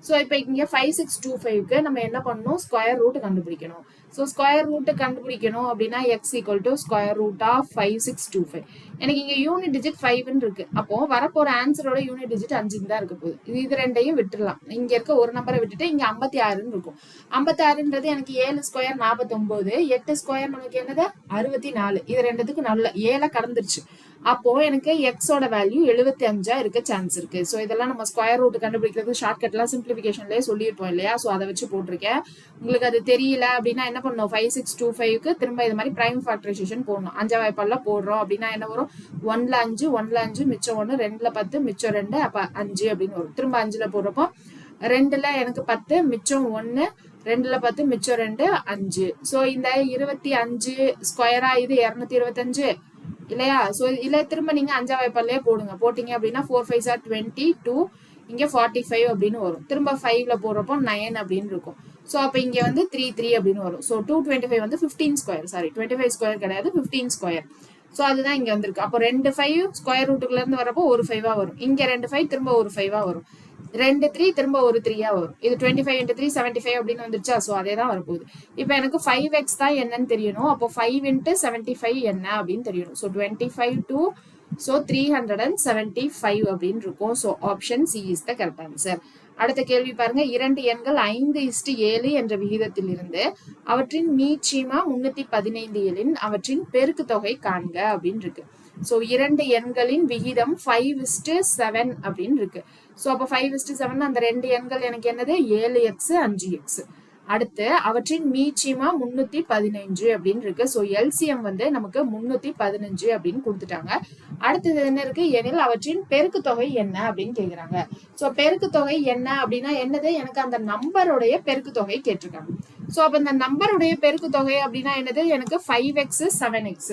சோ இப்ப இங்க 5625க்கு நம்ம என்ன பண்ணணும், ஸ்கொயர் ரூட் கண்டுபிடிக்கணும். ஸோ ஸ்கொயர் ரூட் கண்டுபிடிக்கணும் அப்படின்னா x equal to square root of 5625. எனக்கு இங்க யூனிட் டிஜிட் 5ன்னு இருக்கு. அப்போ வரப்போற ஆன்சரோட யூனிட் டிஜிட் 5 தான் இருக்க போகுது. இது ரெண்டையும் விட்டுடலாம். இங்க இருக்க ஒரு நம்பரை விட்டுட்டு இங்க 56ன்னு இருக்கும். 56ன்றது எனக்கு 7 ஸ்கொயர் 49, 8 ஸ்கொயர் நமக்கு என்னது 64. இது ரெண்டுத்துக்கு நல்ல 7 கடந்துருச்சு. அப்போ எனக்கு எக்ஸோட வேல்யூ 75 இருக்க சான்ஸ் இருக்கு. ஸோ இதெல்லாம் நம்ம ஸ்கொயர் ரூட் கண்டுபிடிக்கிறது ஷார்ட்கட்லாம் சிம்பிளிஃபிகேஷன்லேயே சொல்லியிருப்போம் இல்லையா? ஸோ அதை வச்சு போட்டிருக்கேன். உங்களுக்கு அது தெரியல அப்படின்னா என்ன பண்ணணும், 5625க்கு திரும்ப இது மாதிரி பிரைம் ஃபேக்டரைசேஷன் போடணும். 5 வாய்ப்பாடுல போடுறோம் அப்படின்னா என்ன வரும், 1ல 5 1ல 5 மிச்சம் 1, 2ல 10 மிச்சம் 2, அப்போ 5 அப்படின்னு வரும். திரும்ப 5ல போடுறப்போ 2ல எனக்கு 10 மிச்சம் 1, 2ல 10 மிச்சம் 2, 5. ஸோ இந்த 25 ஸ்கொயரா இது 225 இல்லையா? ஸோ இல்ல திரும்ப நீங்க 5 வாய்ப்பாடுலயே போடுங்க. போட்டீங்க அப்படின்னா 4 5 ஆர் 22, இங்க 45 அப்படின்னு வரும். திரும்ப 5ல போடுறப்போ 9 அப்படின்னு இருக்கும். ஸோ அப்போ இங்க வந்து 3 அப்படின்னு வரும். ஸோ 225 வந்து 15 ஸ்கொயர், சாரி 25 ஸ்கொயர் கிடையாது 15 ஸ்கொயர். ஸோ அதுதான் இங்க வந்திருக்கு. அப்போ 2 5 ஸ்கொயர் ரூட்டுக்குள்ள இருந்து வரப்போ ஒரு 5 வரும். இங்க 2 5 திரும்ப ஒரு 5 வரும். 2 3 திரும்ப ஒரு 3 வரும். இது 25 into 3 75 அப்படின்னு வந்துருச்சா? ஸோ அதே தான் வரப்போகுது. இப்போ எனக்கு 5x தான் என்னன்னு தெரியணும். அப்போ 5 into 75 என்ன அப்படின்னு தெரியணும். ஸோ 25 to ஸோ 375 அப்படின்னு இருக்கும். So option C is the correct answer. அடுத்த கேள்வி பாருங்க. 2 எண்கள் 5:7 என்ற விகிதத்தில் இருந்து அவற்றின் மீச்சீமா 315 எனில் அவற்றின் பெருக்கு தொகை காண்க அப்படின்னு இருக்கு. ஸோ 2 எண்களின் விகிதம் 5:7 அப்படின்னு இருக்கு. ஸோ அப்போ 5:7 அந்த 2 எண்கள் எனக்கு என்னது 7x 5x. அடுத்து அவற்றின் மீச்சீமா 315 அப்படின்னு இருக்கு. ஸோ எல்சிஎம் வந்து நமக்கு 315 அப்படின்னு கொடுத்துட்டாங்க. அடுத்தது என்ன இருக்கு, எனில் அவற்றின் பெருக்கு தொகை என்ன அப்படின்னு கேக்குறாங்க. ஸோ பெருக்கு தொகை என்ன அப்படின்னா என்னது, எனக்கு அந்த நம்பருடைய பெருக்கு தொகை கேட்டிருக்காங்க. ஸோ அப்ப இந்த நம்பருடைய பெருக்கு தொகை அப்படின்னா என்னது, எனக்கு 5x 7x.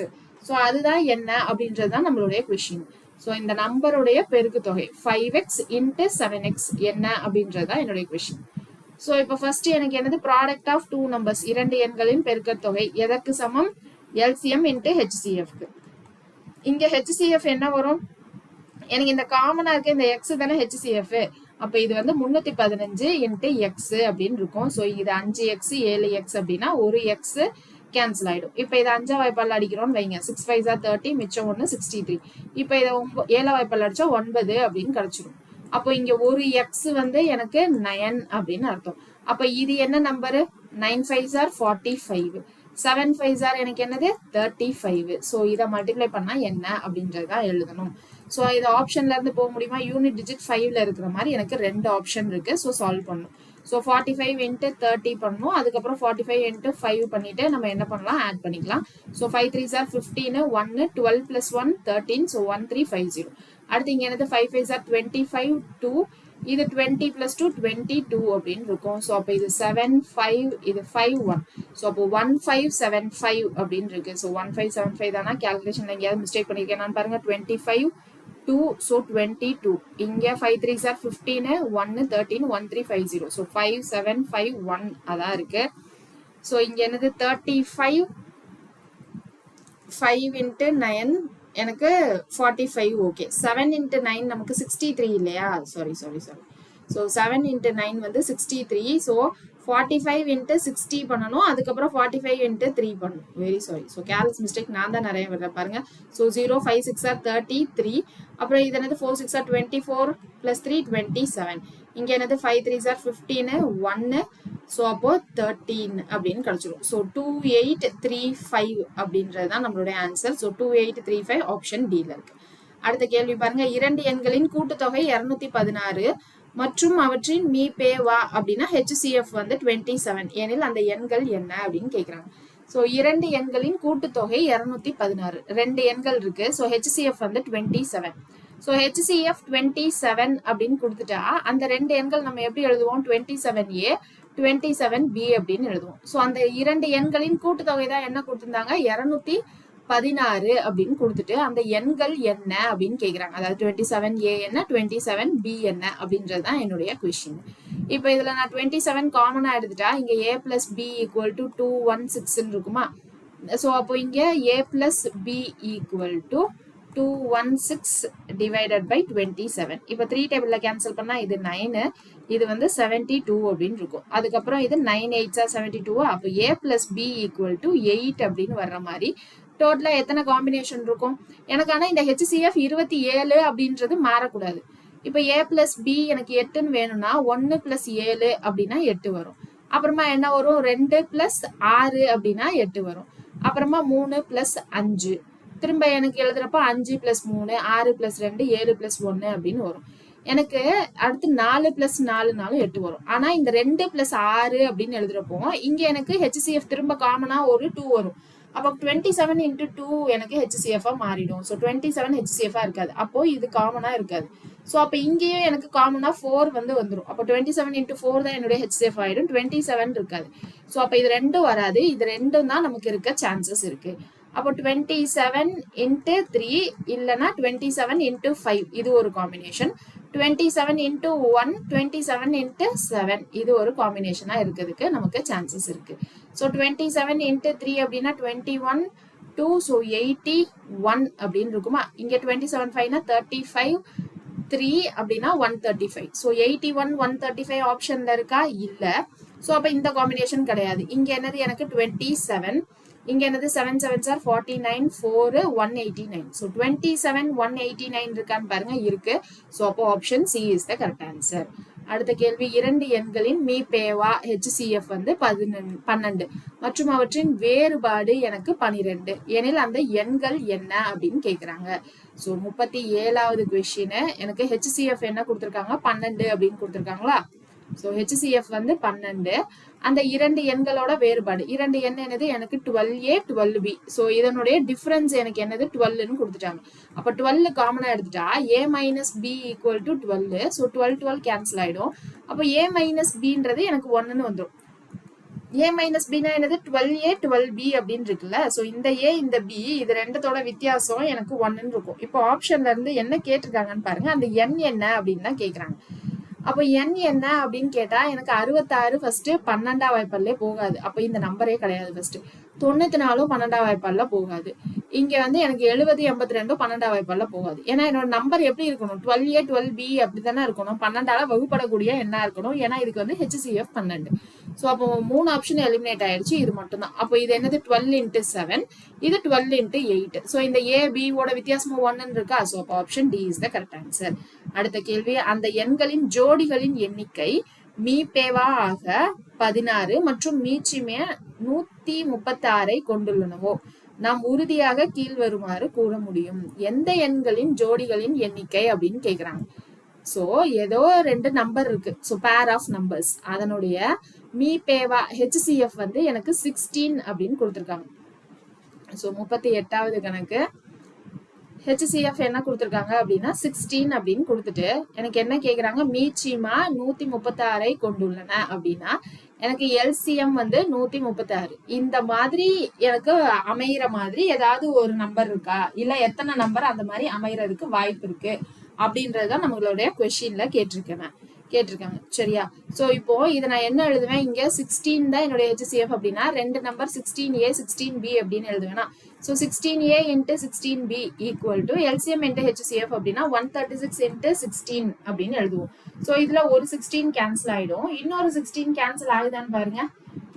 ஸோ அதுதான் என்ன அப்படின்றதுதான் நம்மளுடைய கொஸ்டின். ஸோ இந்த நம்பருடைய பெருக்கு தொகை 5x into 7x என்ன அப்படின்றதுதான் என்னுடைய கொஸ்டின். ஸோ இப்போ ஃபர்ஸ்ட் எனக்கு என்னது, ப்ராடக்ட் ஆஃப் 2 நம்பர்ஸ், 2 எண்களின் பெருக்கத் தொகை எதற்கு சமம், எல்சிஎம் into ஹெச்சிஎஃப்க்கு. இங்க ஹெச்சிஎஃப் என்ன வரும், எனக்கு இந்த காமனா இருக்க இந்த எக்ஸ் தானே ஹெச்சிஎஃப். அப்ப இது வந்து 315 into எக்ஸ் அப்படின்னு இருக்கும். ஸோ இது 5x 7x அப்படின்னா ஒரு எக்ஸ் கேன்சல் ஆயிடும். இப்ப இதை 5 வாய்ப்பால் அடிக்கிறோம்னு வைங்க, 6 5 30, மிச்சம் 1 63. இப்ப இதை 7 வாய்ப்பால் அடிச்சா 9 அப்படின்னு கிடைச்சிடும். அப்போ இங்க ஒரு எக்ஸ் வந்து எனக்கு 9 அப்படின்னு அர்த்தம். அப்ப இது என்ன நம்பரு, 9 5 are 45, 7 5 are எனக்கு என்னது 35. ஸோ இதை மல்டிப்ளை பண்ணா என்ன அப்படின்றதான் எழுதணும். ஸோ இதை ஆப்ஷன்ல இருந்து போக முடியுமா, யூனிட் டிஜிட் 5ல இருக்கிற மாதிரி எனக்கு 2 ஆப்ஷன் இருக்கு. ஸோ சால்வ் பண்ணும். ஸோ 45 into 30 பண்ணணும். அதுக்கப்புறம் 45 into 5 பண்ணிட்டு நம்ம என்ன பண்ணலாம், ஆட் பண்ணிக்கலாம். So 5 3s are 15, 1 12 plus 1 13. So 1350. அடுத்து இங்க என்னது 5 5s are 25, 2. இது 20 plus 2 22 அப்படின்னு இருக்கும். ஸோ அப்போ இது 7 5, இது 5 1. ஸோ அப்போ 1575 அப்படின்னு இருக்கு. ஸோ 1575 தானா, கேல்குலேஷன்ல எங்கேயாவது மிஸ்டேக் பண்ணிருக்கேன் பாருங்க. 25 2, so 22. இங்க 5 3s are 15, 1 13, 1350. so 5751 அதான் இருக்கு. so இங்க என்னது 35 5 into 9 எனக்கு 45. ஓகே, 7 into 9 நமக்கு 63 இல்லையா, சாரி so 7 into 9 வந்து 63. so 45 into 60 பண்ணணும். அதுக்கப்புறம் 45 into 3 பண்ணணும். Very sorry. So girls mistake நான் தான் நிறைய வர்றேன் பாருங்க. So 0 5 6 are 33. அப்புறம் இது என்னது 4 6 are 24 plus 3 27. இங்க என்னது 5 3s are 15, 1. ஸோ அப்போ 13 அப்படின்னு கிடைச்சிடும். ஸோ 2835 அப்படின்றது தான் நம்மளுடைய ஆன்சர். ஸோ 2835 ஆப்ஷன் டில இருக்கு. அடுத்த கேள்வி பாருங்க. 2 எண்களின் கூட்டுத்தொகை 216 மற்றும் அவற்றின் மீ பே வா அப்படின்னா ஹெச்சிஎஃப் வந்து 27 எனில் அந்த எண்கள் என்ன அப்படின்னு கேக்குறாங்க. ஸோ 2 எண்களின் கூட்டுத்தொகை 216, 2 எண்கள் இருக்கு. ஸோ ஹெச்சிஎஃப் வந்து 27. ஸோ ஹெச்சிஎஃப் 27 அப்படின்னு கொடுத்துட்டா அந்த 2 எண்கள் நம்ம எப்படி எழுதுவோம், 27A 27B அப்படின்னு எழுதுவோம். ஸோ அந்த 2 எண்களின் கூட்டுத்தொகை தான் என்ன கொடுத்திருந்தாங்க, 216 அப்படின்னு கொடுத்துட்டு அந்த எண்கள் என்ன அப்படின்னு கேக்குறாங்க. அதாவது 27A என்ன, 27B என்ன அப்படின்றதுதான் என்னுடைய கொஸ்டின். இப்போ இதுல நான் 27 காமனா எடுத்துட்டா இங்க A plus B equal to 216 இருக்குமா. ஸோ அப்போ இங்க A plus B equal to 216 divided by 27. இப்போ 3 டேபிள்ல கேன்சல் பண்ணா இது 9, இது வந்து 72 அப்படின்னு இருக்கும். அதுக்கப்புறம் இது 9 8s 72, அப்போ a plus b equal to 8 அப்படின்னு வர்ற மாதிரி டோட்டலா எத்தனை காம்பினேஷன் இருக்கும் எனக்கு? ஆனா இந்த HCF 27 அப்படின்றது மாறக்கூடாது. இப்போ a plus b எனக்கு 8ன்னு வேணும்னா 1 plus 7 அப்படின்னா 8 வரும். அப்புறமா என்ன வரும்? 2 plus 6 அப்படின்னா 8 வரும். அப்புறமா 3 plus 5, திரும்ப எனக்கு எழுதுறப்ப 5 plus 3 6 plus 2 7 plus 1 அப்படின்னு வரும். எனக்கு அடுத்து 4 plus 4னாலும் 8 வரும். ஆனா இந்த 2 plus 6 அப்படின்னு எழுதுறப்போ இங்க எனக்கு HCF திரும்ப காமனா ஒரு 2 வரும். அப்போ 27 into 2 எனக்கு HCF மாறிடும். ஸோ 27 HCF இருக்காது. அப்போ இது காமனா இருக்காது. ஸோ அப்போ இங்கேயும் எனக்கு காமனா 4 வந்துடும். அப்போ 27 into 4 தான் என்னுடைய HCF ஆயிடும். 27 இருக்காது. ஸோ அப்போ இது ரெண்டும் வராது. இது ரெண்டும் தான் நமக்கு இருக்க சான்சஸ் இருக்கு. அப்போ 27 into 3 இல்லைன்னா 27 into 5 இது ஒரு காம்பினேஷன். 27 into 1 27 into 7 இது ஒரு காம்பினேஷனா இருக்கிறதுக்கு நமக்கு சான்சஸ் இருக்கு. ஸோ 27 into 3 அப்படின்னா 21 2 ஸோ 81 அப்படின்னு இருக்குமா? இங்க 27 5னா 35 3 அப்படின்னா 135. ஸோ 81 135 ஆப்ஷன்ல இருக்கா? இல்ல. ஸோ அப்ப இந்த காம்பினேஷன் கிடையாது. இங்க என்னது? எனக்கு 27, இங்க என்னது? 7 7s are 49 4 189. ஸோ 27 189 இருக்கான்னு பாருங்க. இருக்கு. ஸோ அப்போ option C is the correct answer. அடுத்த கேள்வி, 2 எண்களின் மீபேவா HCF வந்து 12 மற்றும் அவற்றின் வேறுபாடு எனக்கு 12 எனில் அந்த எண்கள் என்ன அப்படின்னு கேக்குறாங்க. ஸோ 37வது கொஸ்டின் எனக்கு HCF என்ன கொடுத்துருக்காங்க? 12 அப்படின்னு கொடுத்துருக்காங்களா? ஸோ HCF வந்து 12. அந்த 2 எண்களோட வேறுபாடு, 2 எண் என்னது? எனக்கு 12A 12B. ஸோ இதனுடைய டிஃபரன்ஸ் எனக்கு என்னது? 12ன்னு கொடுத்துட்டாங்க. அப்போ 12 காமனா எடுத்துட்டா A minus B equal to 12. So 12 12 cancel ஆயிடும். அப்போ A minus Bன்றது எனக்கு 1ன்னு வந்துடும். A minus Bனா என்னது? 12A 12B அப்படின்னு இருக்குல்ல. ஸோ இந்த A இந்த B இது ரெண்டத்தோட வித்தியாசம் எனக்கு 1ன்னு இருக்கும். இப்போ ஆப்ஷன்ல இருந்து என்ன கேட்டிருக்காங்கன்னு பாருங்க. அந்த எண் என்ன அப்படின்னு தான் கேட்குறாங்க. அப்போ எண் என்ன அப்படின்னு கேட்டா எனக்கு 66 ஃபர்ஸ்ட் 12ஆம் வாய்ப்பால்லே போகாது. அப்போ இந்த நம்பரே கிடையாது. ஃபர்ஸ்ட் 94 12ஆம் வாய்ப்பால்ல போகாது. இங்க வந்து எனக்கு 70 82 12ஆம் வாய்ப்பால்ல போகாது. ஏன்னா என்னோட நம்பர் எப்படி இருக்கணும்? 12A 12B அப்படித்தானே இருக்கணும். 12ஆல வகுப்படக்கூடிய எண்ணா இருக்கணும். ஏன்னா இதுக்கு வந்து HCF 12. ஸோ அப்போ 3 ஆப்ஷன் எலிமினேட் ஆயிடுச்சு. இது மட்டும் தான். அப்போ இது என்னது? 12 into 7, இது 12 into 8. ஸோ இந்த A B ஓட வித்தியாசமும் 1ன்னு இருக்கா? ஸோ அப்போ option D is the correct answer. அடுத்த கேள்வி, அந்த எண்களின் ஜோடிகளின் எண்ணிக்கை மீபேவா ஆக 16 மற்றும் மீச்சிமே 136 கொண்டுள்ளனவோ நாம் உறுதியாக கீழ்வருமாறு கூற முடியும். எந்த எண்களின் ஜோடிகளின் எண்ணிக்கை அப்படின்னு கேக்குறாங்க. சோ ஏதோ 2 நம்பர் இருக்கு. சோ பேர் ஆஃப் நம்பர்ஸ், அதனுடைய மீபேவா HCF வந்து எனக்கு 16 அப்படின்னு கொடுத்திருக்காங்க. சோ 38வது கணக்கு HCF என்ன கொடுத்திருக்காங்க அப்படின்னா 16 அப்படின்னு கொடுத்துட்டு எனக்கு என்ன கேக்குறாங்க? மீச்சிமா 136 கொண்டுள்ளன அப்படின்னா எனக்கு LCM வந்து 136. இந்த மாதிரி எனக்கு அமைகிற மாதிரி ஏதாவது ஒரு நம்பர் இருக்கா, இல்ல எத்தனை நம்பர் அந்த மாதிரி அமைகிறதுக்கு வாய்ப்பு இருக்கு அப்படின்றதுதான் நம்மளுடைய கொஸ்டின்ல கேட்டிருக்காங்க. சரியா? சோ இப்போ இதை நான் என்ன எழுதுவேன்? இங்க 16 தான் என்னுடைய HCF அப்படின்னா 2 நம்பர் 16A 16B அப்படின்னு எழுதுவேனா? So 16A into 16B equal to LCM into HCF அப்படின்னா 136 into 16 அப்படின்னு எழுதுவோம். சோ இதுல ஒரு 16 கேன்சல் ஆயிடும். இன்னொரு 16 கேன்சல் ஆகுதான்னு பாருங்க.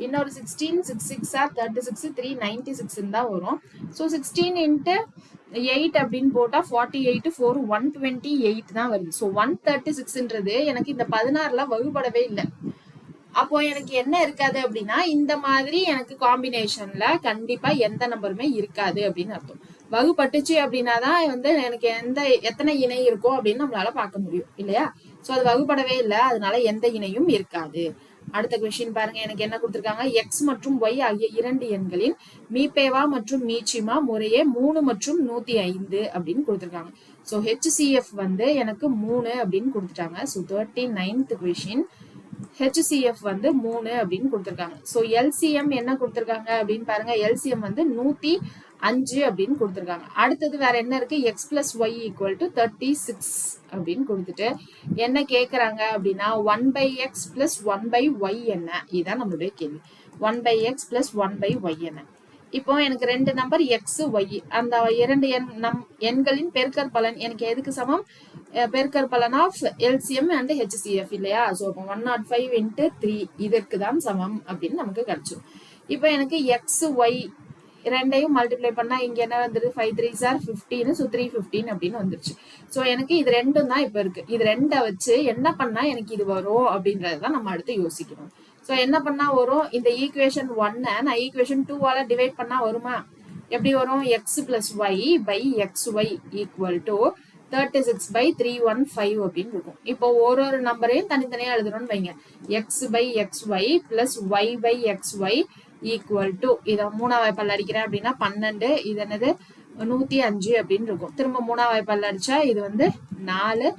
இன்னொரு 16 6 6 are 36 396 தான் வரும். சோ 16 into 8 அப்படின்னு போட்டா 48 4 128 தான் வருது. சோ 136ன்றது எனக்கு இந்த 16ல வகுப்படவே இல்லை. அப்போ எனக்கு என்ன இருக்காது அப்படின்னா இந்த மாதிரி எனக்கு காம்பினேஷன்ல கண்டிப்பா எந்த நம்பருமே இருக்காது அப்படின்னு அர்த்தம். வகுப்பட்டுச்சு அப்படின்னாதான் வந்து எனக்கு எத்தனை இணை இருக்கும் அப்படின்னு நம்மளால பார்க்க முடியும் இல்லையா? சோ அது வகுப்படவே இல்லை, அதனால எந்த இணையும் இருக்காது. அடுத்த கொஸ்டின் பாருங்க. எனக்கு என்ன கொடுத்திருக்காங்க? எக்ஸ் மற்றும் ஒய் ஆகிய 2 எண்களின் மீபேவா மற்றும் மீச்சிமா முறையே 3 மற்றும் 105 அப்படின்னு கொடுத்திருக்காங்க. சோ HCF வந்து எனக்கு 3 அப்படின்னு கொடுத்துட்டாங்க. சோ 39th கொஸ்டின் HCF வந்து 3 அப்படின்னு கொடுத்திருக்காங்க. சோ LCM என்ன கொடுத்திருக்காங்க அப்படின்னு பாருங்க. LCM வந்து 105 அப்படின்னு கொடுத்திருக்காங்க. அடுத்தது வேற என்ன இருக்கு? x plus y equal to 36 அப்படின்னு கொடுத்துட்டு என்ன கேக்குறாங்க அப்படின்னா 1/x plus 1/y என்ன? இதுதான் நம்மளுடைய கேள்வி. 1/x plus 1/y என்ன? இப்போ எனக்கு ரெண்டு நம்பர் எக்ஸ் ஒய், அந்த இரண்டு எண்களின் பெருக்கற் பலன் எனக்கு எதுக்கு சமம்? பெருக்கற் பலன் ஆஃப் எல்சிஎம் அண்ட் ஹெச்சிஎஃப் இல்லையா? ஸோ அப்போ 105 × 3 இதற்கு தான் சமம் அப்படின்னு நமக்கு கிடைச்சிடும். இப்போ எனக்கு எக்ஸ் ஒய் ரெண்டையும் மல்டிப்ளை பண்ணா இங்க என்ன வந்துருது? 5 3s are 15, ஸோ 315 அப்படின்னு வந்துருச்சு. ஸோ எனக்கு இது ரெண்டும் தான் இப்ப இருக்கு. இது ரெண்டை வச்சு என்ன பண்ணா எனக்கு இது வரும் அப்படின்றதான் நம்ம அடுத்து யோசிக்கணும். ஸோ என்ன பண்ணா வரும்? இந்த ஈக்குவேஷன் 1 நான் ஈக்குவேஷன் 2 டிவைட் பண்ணா வருமா? எப்படி வரும்? X plus y by x y equal to 36/315 அப்படின்னு இருக்கும். இப்போ ஒரு நம்பரையும் தனித்தனியா எழுதுறோம்னு வைங்க. X by x y plus y by x y equal to, இதை 3ஆம் வாய்ப்பால் அடிக்கிறேன் அப்படின்னா 12, இது என்னது 105 அப்படின்னு இருக்கும். திரும்ப 3ஆம் வாய்ப்பால் அடிச்சா இது வந்து 4,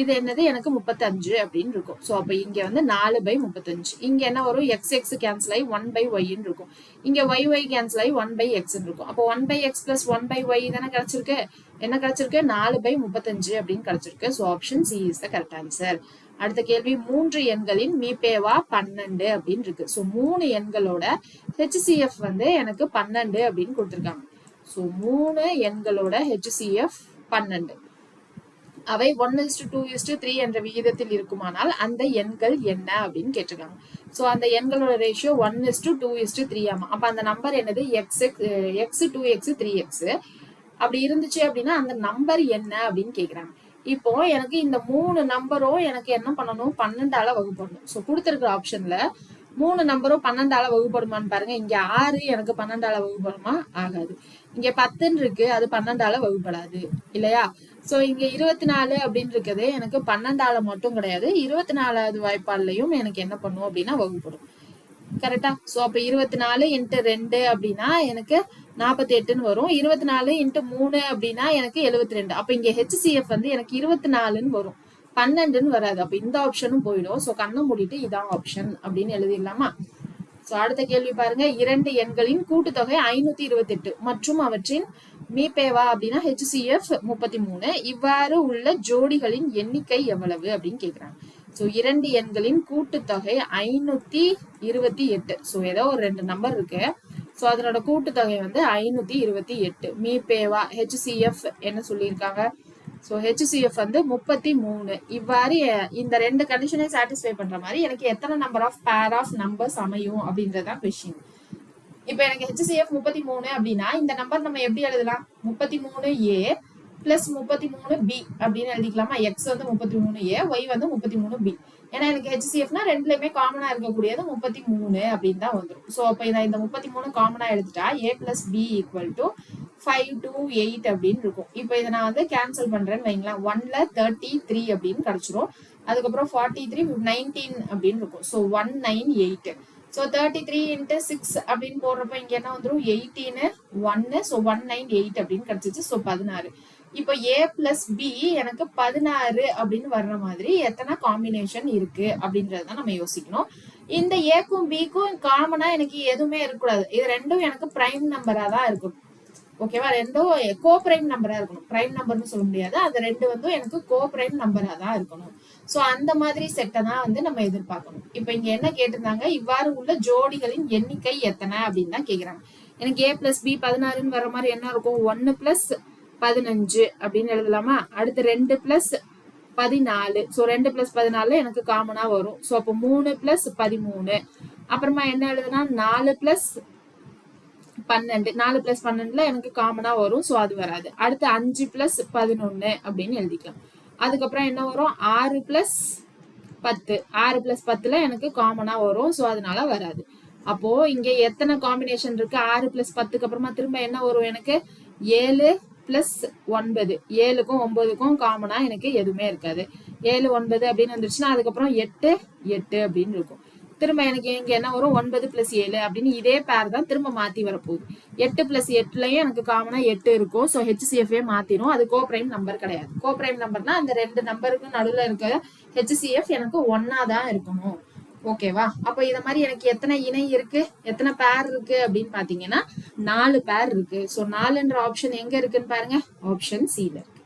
இது என்னது எனக்கு 35 அப்படின்னு இருக்கும். ஸோ அப்போ இங்க வந்து 4/35. இங்க என்ன வரும்? எக்ஸ் எக்ஸ் கேன்சல் ஆகி 1/yன்னு இருக்கும். இங்க ஒய் ஒய் கேன்சல் ஆகி 1/x இருக்கும். அப்போ 1/x பிளஸ் 1/y தானே கிடைச்சிருக்கு. என்ன கிடைச்சிருக்கு? 4/35 அப்படின்னு கிடைச்சிருக்கு. So option C is the correct answer. அடுத்த கேள்வி, 3 எண்களின் மீபேவா 12 அப்படின்னு இருக்கு. ஸோ 3 எண்களோட ஹெச்சிஎஃப் வந்து எனக்கு 12 அப்படின்னு கொடுத்துருக்காங்க. ஸோ 3 எண்களோட ஹெச்சிஎஃப் 12, அவை 1:2:3 என்ற விகிதத்தில் இருக்குமானால் அந்த எண்கள் என்ன அப்படின்னு கேட்டிருக்காங்க. ஸோ அந்த எண்களோட ரேஷியோ 1:2:3 ஆமா. அப்ப அந்த நம்பர் என்னது? X 2x 3x. அப்படி இருந்துச்சு அப்படின்னா அந்த நம்பர் என்ன அப்படின்னு கேக்குறாங்க. இப்போ எனக்கு இந்த 3 நம்பரும் எனக்கு என்ன பண்ணணும்? 12ஆல வகுப்படணும். ஸோ கொடுத்துருக்கிற ஆப்ஷன்ல 3 நம்பரும் 12ஆல வகுப்படுமான்னு பாருங்க. இங்க 6 எனக்கு 12ஆல வகுப்படுமா? ஆகாது. இங்க 10 இருக்கு, அது 12ஆல வகுப்படாது இல்லையா? சோ இங்க 24 அப்படின்னு இருக்குது எனக்கு 12ஆல மட்டும் கிடையாது, 24வது வாய்ப்பாலையும் எனக்கு என்ன பண்ணும் அப்படின்னா வகுப்படும். கரெக்டா? சோ அப்ப 24 × 2 அப்படின்னா எனக்கு 48ன்னு வரும். 24 × 3 அப்படின்னா எனக்கு 72. அப்ப இங்க ஹெச்சிஎஃப் வந்து எனக்கு 24ன்னு வரும், 12ன்னு வராது. அப்ப இந்த ஆப்ஷனும் போயிடும். சோ கண்ணை மூடிட்டு இதான் ஆப்ஷன் அப்படின்னு எழுதிடலாமா? சோ அடுத்த கேள்வி பாருங்க, 2 எண்களின் கூட்டுத்தொகை 528 மற்றும் அவற்றின் மீபேவா அப்படின்னா ஹெச்சிஎஃப் 33. இவ்வாறு உள்ள ஜோடிகளின் எண்ணிக்கை எவ்வளவு அப்படின்னு கேக்குறாங்க. சோ 2 எண்களின் கூட்டுத்தொகை 528. சோ ஏதோ ஒரு 2 நம்பர் இருக்கு. சோ அதனோட கூட்டுத்தொகை வந்து 528. மீபேவா ஹெச்சிஎஃப் என்ன சொல்லியிருக்காங்க? சோ ஹெச்சிஎஃப் வந்து 33. இவ்வாறு இந்த 2 கண்டிஷனை சாட்டிஸ்ஃபை பண்ற மாதிரி எனக்கு எத்தனை number of pair of numbers அமையும் அப்படின்றதான் கொஸ்டின். இப்ப எனக்கு ஹெச்சிஎஃப் 33 அப்படின்னா இந்த நம்பர் நம்ம எப்படி எழுதலாம்? 33a பிளஸ் 33b அப்படின்னு எழுதிக்கலாமா? எக்ஸ் வந்து 33a, ஒய் வந்து 33b. ஏன்னா எனக்கு ஹெச்சிஎஃப்னா ரெண்டுலயுமே காமனா இருக்கக்கூடியது 33 அப்படின்னு தான் வந்துடும். ஸோ அப்போ இதை இந்த 33 காமனா எடுத்துட்டா a plus b equal to 5 to 8 அப்படின்னு இருக்கும். இப்போ இதை நான் வந்து கேன்சல் பண்றேன்னு வைங்களேன். 1ல 33 அப்படின்னு கிடைச்சிரும். அதுக்கப்புறம் 43 19 அப்படின்னு இருக்கும். ஸோ 198. ஸோ 33 × 6 அப்படின்னு போடுறப்ப இங்க என்ன வந்துடும்? 18 1. ஸோ 198 அப்படின்னு கிடைச்சிச்சு. ஸோ 16. இப்போ a பிளஸ் b எனக்கு 16 அப்படின்னு வர்ற மாதிரி எத்தனை காம்பினேஷன் இருக்கு அப்படின்றத நம்ம யோசிக்கணும். இந்த ஏக்கும் பிக்கும் காமனா எனக்கு எதுவுமே இருக்கக்கூடாது. இது ரெண்டும் எனக்கு பிரைம் நம்பரா தான் இருக்கும். ஓகேவா? ரெண்டும் கோ பிரைம் நம்பரா இருக்கணும். பிரைம் நம்பர்னு சொல்ல முடியாது. அந்த ரெண்டு வந்து எனக்கு கோ பிரைம் நம்பரா தான் இருக்கணும். சோ அந்த மாதிரி செட்டை தான் வந்து நம்ம எதிர்பார்க்கணும். இப்ப இங்க என்ன கேட்டிருந்தாங்க? இவ்வாறு உள்ள ஜோடிகளின் எண்ணிக்கை எத்தனை அப்படின்னு தான் கேக்குறாங்க. எனக்கு a பிளஸ் b 16ன்னு வர்ற மாதிரி என்ன இருக்கும்? 1 பிளஸ் 15 அப்படின்னு எழுதலாமா? அடுத்து 2 பிளஸ் 14. சோ 2 பிளஸ் 14 எனக்கு காமனா வரும். சோ அப்போ 3 பிளஸ் 13. அப்புறமா என்ன எழுதுனா 4 பிளஸ் 12. 4 பிளஸ் 12ல எனக்கு காமனா வரும். சோ அது வராது. அடுத்து 5 பிளஸ் 11 அப்படின்னு எழுதிக்கலாம். அதுக்கப்புறம் என்ன வரும்? 6 பிளஸ் 10. 6 பிளஸ் 10ல எனக்கு காமனா வரும். சோ அதனால வராது. அப்போ இங்க எத்தனை காம்பினேஷன் இருக்கு? 6 பிளஸ் 10க்கு அப்புறமா திரும்ப என்ன வரும்? எனக்கு 7 பிளஸ் 9. 7க்கும் 9க்கும் காமனா எனக்கு எதுவுமே இருக்காது. 7 9 அப்படின்னு வந்துருச்சுன்னா அதுக்கப்புறம் 8 8 அப்படின்னு இருக்கும். திரும்ப எனக்கு இங்க என்ன வரும்? 9 பிளஸ் 7 அப்படின்னு இதே பேர் தான் திரும்ப மாத்தி வரப்போகுது. 8 பிளஸ் 8லயும் எனக்கு காமனா 8 இருக்கும். ஸோ ஹெச்சிஎஃப் மாத்திரும். அது கோ பிரைம் நம்பர் கிடையாது. கோ பிரைம் நம்பர்னா அந்த 2 நம்பருக்கு நடுவில் இருக்க ஹெச்சிஎஃப் எனக்கு 1ஆ தான் இருக்கணும். ஓகேவா? அப்ப இத மாதிரி எனக்கு எத்தனை இணை இருக்கு, எத்தனை பேர் இருக்கு அப்படின்னு பாத்தீங்கன்னா 4 பேர் இருக்கு. சோ 4ன்ற ஆப்ஷன் எங்க இருக்குன்னு பாருங்க. ஆப்ஷன் சில இருக்கு.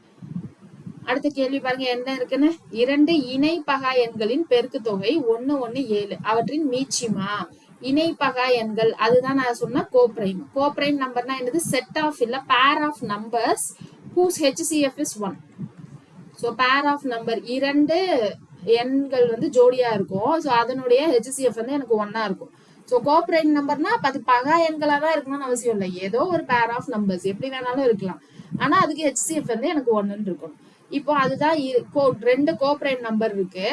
அடுத்த கேள்வி பாருங்க என்ன இருக்குன்னு. 2 இணை பகா எண்களின் பெருக்கு தொகை 1 1 7. அவற்றின் மீச்சிமா இணைப்பகா எண்கள் அதுதான் நான் சொன்ன கோப்ரைம். கோப்ரைம் நம்பர்னா என்னது? செட் ஆஃப் இல்ல pair of numbers whose HCF is 1. So pair of number இரண்டு எண்கள் வந்து ஜோடியா இருக்கும். ஸோ அதனுடைய HCF வந்து எனக்கு 1 இருக்கும். ஸோ கோப்ரைம் நம்பர்னா அது பகா எண்களா தான் இருக்கணும்னு அவசியம் இல்லை. ஏதோ ஒரு பேர் ஆஃப் நம்பர்ஸ் எப்படி வேணாலும் இருக்கலாம். ஆனா அதுக்கு HCF வந்து எனக்கு 1 இருக்கணும். இப்போ அதுதான் ரெண்டு கோப்ரைம் நம்பர் இருக்கு.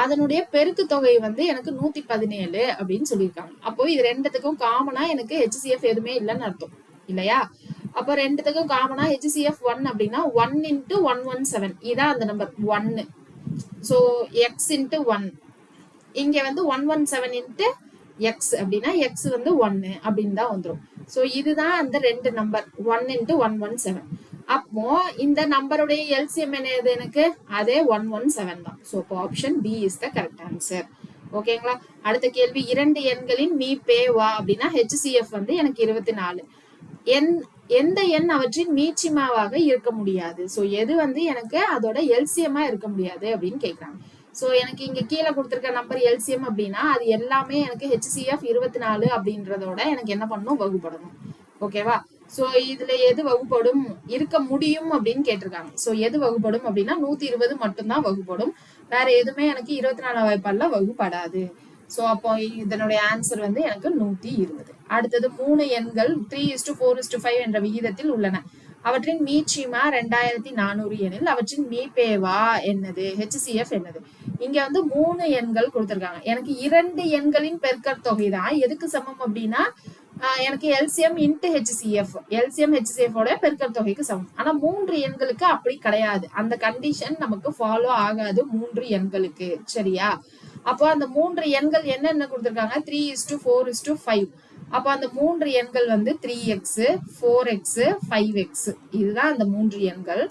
அதனுடைய பெருக்கு தொகை வந்து எனக்கு 117 அப்படின்னு சொல்லியிருக்காங்க. அப்போ இது ரெண்டுத்துக்கும் காமனா எனக்கு HCF எதுவுமே இல்லைன்னு அர்த்தம் இல்லையா? அப்போ ரெண்டுத்துக்கும் காமனா HCF 1 அப்படின்னா 1 into 117 இதான் அந்த நம்பர் 1. ஸோ x into 1 இங்க வந்து 117 into x அப்படின்னா x வந்து 1 அப்படின்னு தான் வந்துடும். ஸோ இதுதான் அந்த ரெண்டு நம்பர் 1 into 117. அப்போ இந்த நம்பருடைய எல்சிஎம் என்ன எனக்கு? அதே 117 தான். ஸோ அப்போ option B is the correct answer. ஓகேங்களா? அடுத்த கேள்வி, இரண்டு எண்களின் மீ பே வா அப்படின்னா HCF வந்து எனக்கு 24. எந்த எண் அவற்றின் மீச்சிமாவாக இருக்க முடியாது? ஸோ எது வந்து எனக்கு அதோட எல்சிஎம்மா இருக்க முடியாது அப்படின்னு கேட்குறாங்க. ஸோ எனக்கு இங்க கீழே கொடுத்துருக்க நம்பர் எல்சிஎம் அப்படின்னா அது எல்லாமே எனக்கு HCF 24 அப்படின்றதோட எனக்கு என்ன பண்ணணும்? வகுப்படணும். ஓகேவா? ஸோ இதுல எது வகுப்படும் இருக்க முடியும் அப்படின்னு கேட்டிருக்காங்க. ஸோ எது வகுப்படும் அப்படின்னா 120 மட்டும்தான் வகுப்படும். வேற எதுவுமே எனக்கு 24 வாய்ப்பால வகுப்படாது. ஸோ அப்போ இதனுடைய ஆன்சர் வந்து எனக்கு 120. அடுத்தது 3 எண்கள் 3:4:5 என்ற விகிதத்தில் உள்ளன. அவற்றின் மீச்சிமா 2400 எனில் அவற்றின் மீபேவா என்னது? HCF என்னது? இங்க வந்து 3 எண்கள் கொடுத்திருக்காங்க. எனக்கு 2 எண்களின் பெருக்கற் தொகை தான் எதுக்கு சமம் அப்படின்னா எனக்கு LCM into HCF, LCM HCF ஓட பெருக்கற் தொகைக்கு சமம். ஆனா 3 எண்களுக்கு அப்படி கிடையாது. அந்த கண்டிஷன் நமக்கு ஃபாலோ ஆகாது 3 எண்களுக்கு. சரியா? அப்போ அந்த 3 எண்கள் என்னென்ன கொடுத்திருக்காங்க? 3:4:5. அப்போ அந்த 3 எண்கள் வந்து 3x, 4x, 5x. இதுதான் அந்த 3 எண்கள்.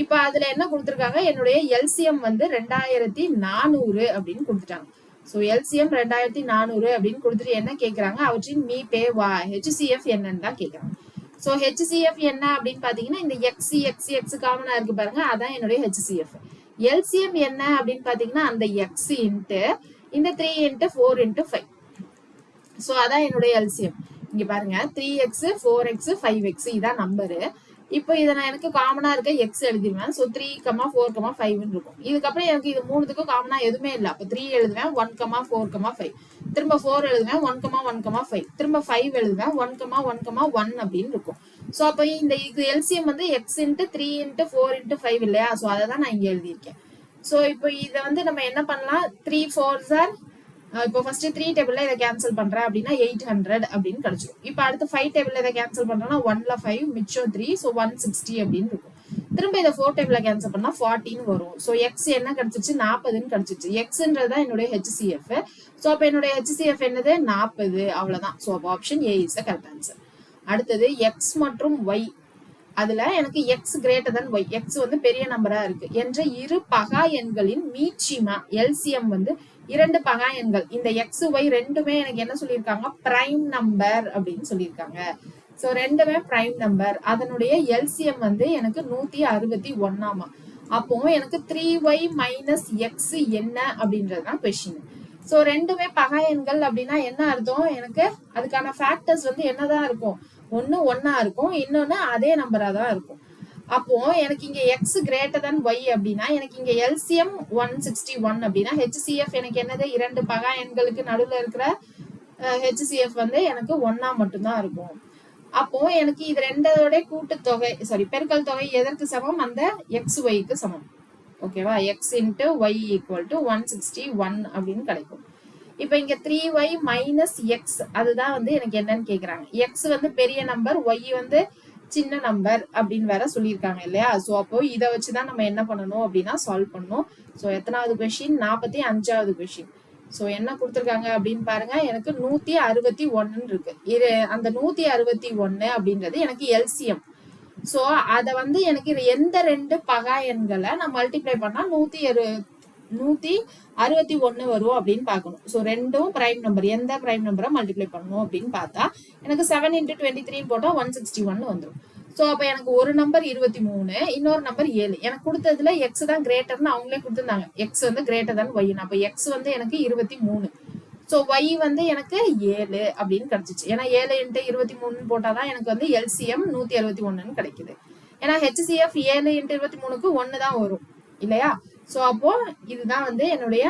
இப்ப அதுல என்ன கொடுத்திருக்காங்க? என்னுடைய LCM வந்து 2400 அப்படின்னு கொடுத்துட்டாங்க. ஸோ LCM 2400 அப்படின்னு கொடுத்துட்டு என்ன கேட்குறாங்க? அவற்றின் மீ பே வா HCF என்னன்னு தான் கேட்குறாங்க. ஸோ HCF என்ன அப்படின்னு பாத்தீங்கன்னா இந்த x காமனா இருக்கு பாருங்க, அதான் என்னுடைய HCF. LCM என்ன அப்படின்னு பாத்தீங்கன்னா அந்த x இன்ட்டு இந்த 3 into 4 into 5. ஸோ அதான் என்னுடைய LCM. இங்க பாருங்க 3x, 4x, 5x இதான் நம்பரு. இப்போ இதை நான் எனக்கு காமனா இருக்க எக்ஸ் எழுதிடுவேன். ஸோ 3, 4, 5 இருக்கும். இதுக்கப்புறம் எனக்கு இது மூணுத்துக்கும் காமனா எதுவுமே இல்லை. அப்போ 3 எழுதுவேன், 1, 4, 5. திரும்ப 4 எழுதுவேன், 1, 1, 5. திரும்ப 5 எழுதுவேன், 1, 1, 1 அப்படின்னு இருக்கும். ஸோ அப்போ இந்த இது எல்சிஎம் வந்து எக்ஸ் இன்ட்டு 3 இன்ட்டு 4 இன்ட்டு 5 இல்லையா? ஸோ அதை தான் நான் இங்கே எழுதியிருக்கேன். ஸோ இப்போ இதை வந்து நம்ம என்ன பண்ணலாம்? 3 4s are இப்போ ஃபர்ஸ்ட் 3 டேபிள்ல இதை கேன்சல் பண்றேன் அப்படின்னா 800 அப்படின்னு கிடைச்சிடும். இப்போ அடுத்து 5 டேபிள்ல இதை கேன்சல் பண்றேன்னா 1ல 5 மிச்சம் 3, ஸோ 160 அப்படின்னு இருக்கும். திரும்ப இதை 4 டேபிள்ல கேன்சல் பண்ணா 40 வரும். ஸோ எக்ஸ் என்ன கிடைச்சிச்சு? 40ன்னு கிடைச்சிச்சு. எக்ஸ்ன்றதுதான் என்னுடைய HCF. ஸோ அப்போ என்னுடைய HCF என்னது? 40. அவ்வளவுதான். ஸோ அப்போ option A is the correct answer. அடுத்தது எக்ஸ் மற்றும் ஒய், அதுல எனக்கு x greater than y, x வந்து பெரிய நம்பரா இருக்கு என்ற இரு பகா எண்களின் மீச்சிமா எல்சிஎம் வந்து 2 பகா எண்கள். இந்த எக்ஸ் ஒய் ரெண்டுமே எனக்கு என்ன சொல்லியிருக்காங்க? பிரைம் நம்பர் அப்படின்னு சொல்லியிருக்காங்க. ஸோ ரெண்டுமே பிரைம் நம்பர். அதனுடைய எல்சிஎம் வந்து எனக்கு 161. அப்போ எனக்கு 3y மைனஸ் எக்ஸ் என்ன அப்படின்றதுதான் கொஸ்டின். ஸோ ரெண்டுமே பகா எண்கள் அப்படின்னா என்ன அர்த்தம்? எனக்கு அதுக்கான ஃபேக்டர்ஸ் வந்து என்னதான் இருக்கும்? ஒன்னு ஒன்னா இருக்கும், இன்னொன்னு அதே நம்பரா தான் இருக்கும். அப்போ எனக்கு இங்க எக்ஸ் கிரேட்டர் தன் ஒய் அப்படின்னா எனக்கு இங்க எல்சிஎம் 161 அப்படின்னா HCF எனக்கு என்னது? 2 பகா எண்களுக்கு நடுவில் இருக்கிற HCF வந்து எனக்கு 1 மட்டும்தான் இருக்கும். அப்போ எனக்கு இது ரெண்டோட கூட்டுத்தொகை பெருக்கல் தொகை எதற்கு சமம்? அந்த எக்ஸ் ஒய்க்கு சமம். ஓகேவா? X into y equal to 161 அப்படின்னு கிடைக்கும். இப்ப இங்க 3y மைனஸ் எக்ஸ் அதுதான் வந்து எனக்கு என்னன்னு கேக்குறாங்க. எக்ஸ் வந்து பெரிய நம்பர், ஒய் வந்து சின்ன நம்பர் அப்படின்னு வேற சொல்லியிருக்காங்க இல்லையா? ஸோ அப்போ இதை வச்சுதான் நம்ம என்ன பண்ணணும் அப்படின்னா சால்வ் பண்ணணும். ஸோ எத்தனாவது கொஸ்டின்? 45வது கொஸ்டின். ஸோ என்ன கொடுத்துருக்காங்க அப்படின்னு பாருங்க. எனக்கு 161 இருக்கு. இது அந்த 161 அப்படின்றது எனக்கு எல்சிஎம். ஸோ அதை வந்து எனக்கு எந்த 2 பகா எண்களை நான் மல்டிப்ளை பண்ணா 161 வரும் அப்படின்னு பார்க்கணும். ஸோ ரெண்டும் பிரைம் நம்பர். எந்த பிரைம் நம்பரை மல்டிப்ளை பண்ணணும் அப்படின்னு பார்த்தா எனக்கு 7 into 23 போட்டா 161 வந்துடும். ஸோ அப்போ எனக்கு ஒரு நம்பர் 23, இன்னொரு நம்பர் 7. எனக்கு கொடுத்ததுல எக்ஸ் தான் கிரேட்டர்னு அவங்களே கொடுத்துருந்தாங்க. எக்ஸ் வந்து கிரேட்டர் தான் ஒய். அப்போ எக்ஸ் வந்து எனக்கு 23. ஸோ ஒய் வந்து எனக்கு 7 அப்படின்னு கிடைச்சிச்சு. ஏன்னா 7 × 23 போட்டாதான் எனக்கு வந்து எல்சிஎம் 161 கிடைக்குது. ஏன்னா ஹெச்சிஎஃப் 7 × 23க்கு 1 தான் வரும் இல்லையா? ஸோ அப்போ இதுதான் வந்து என்னுடைய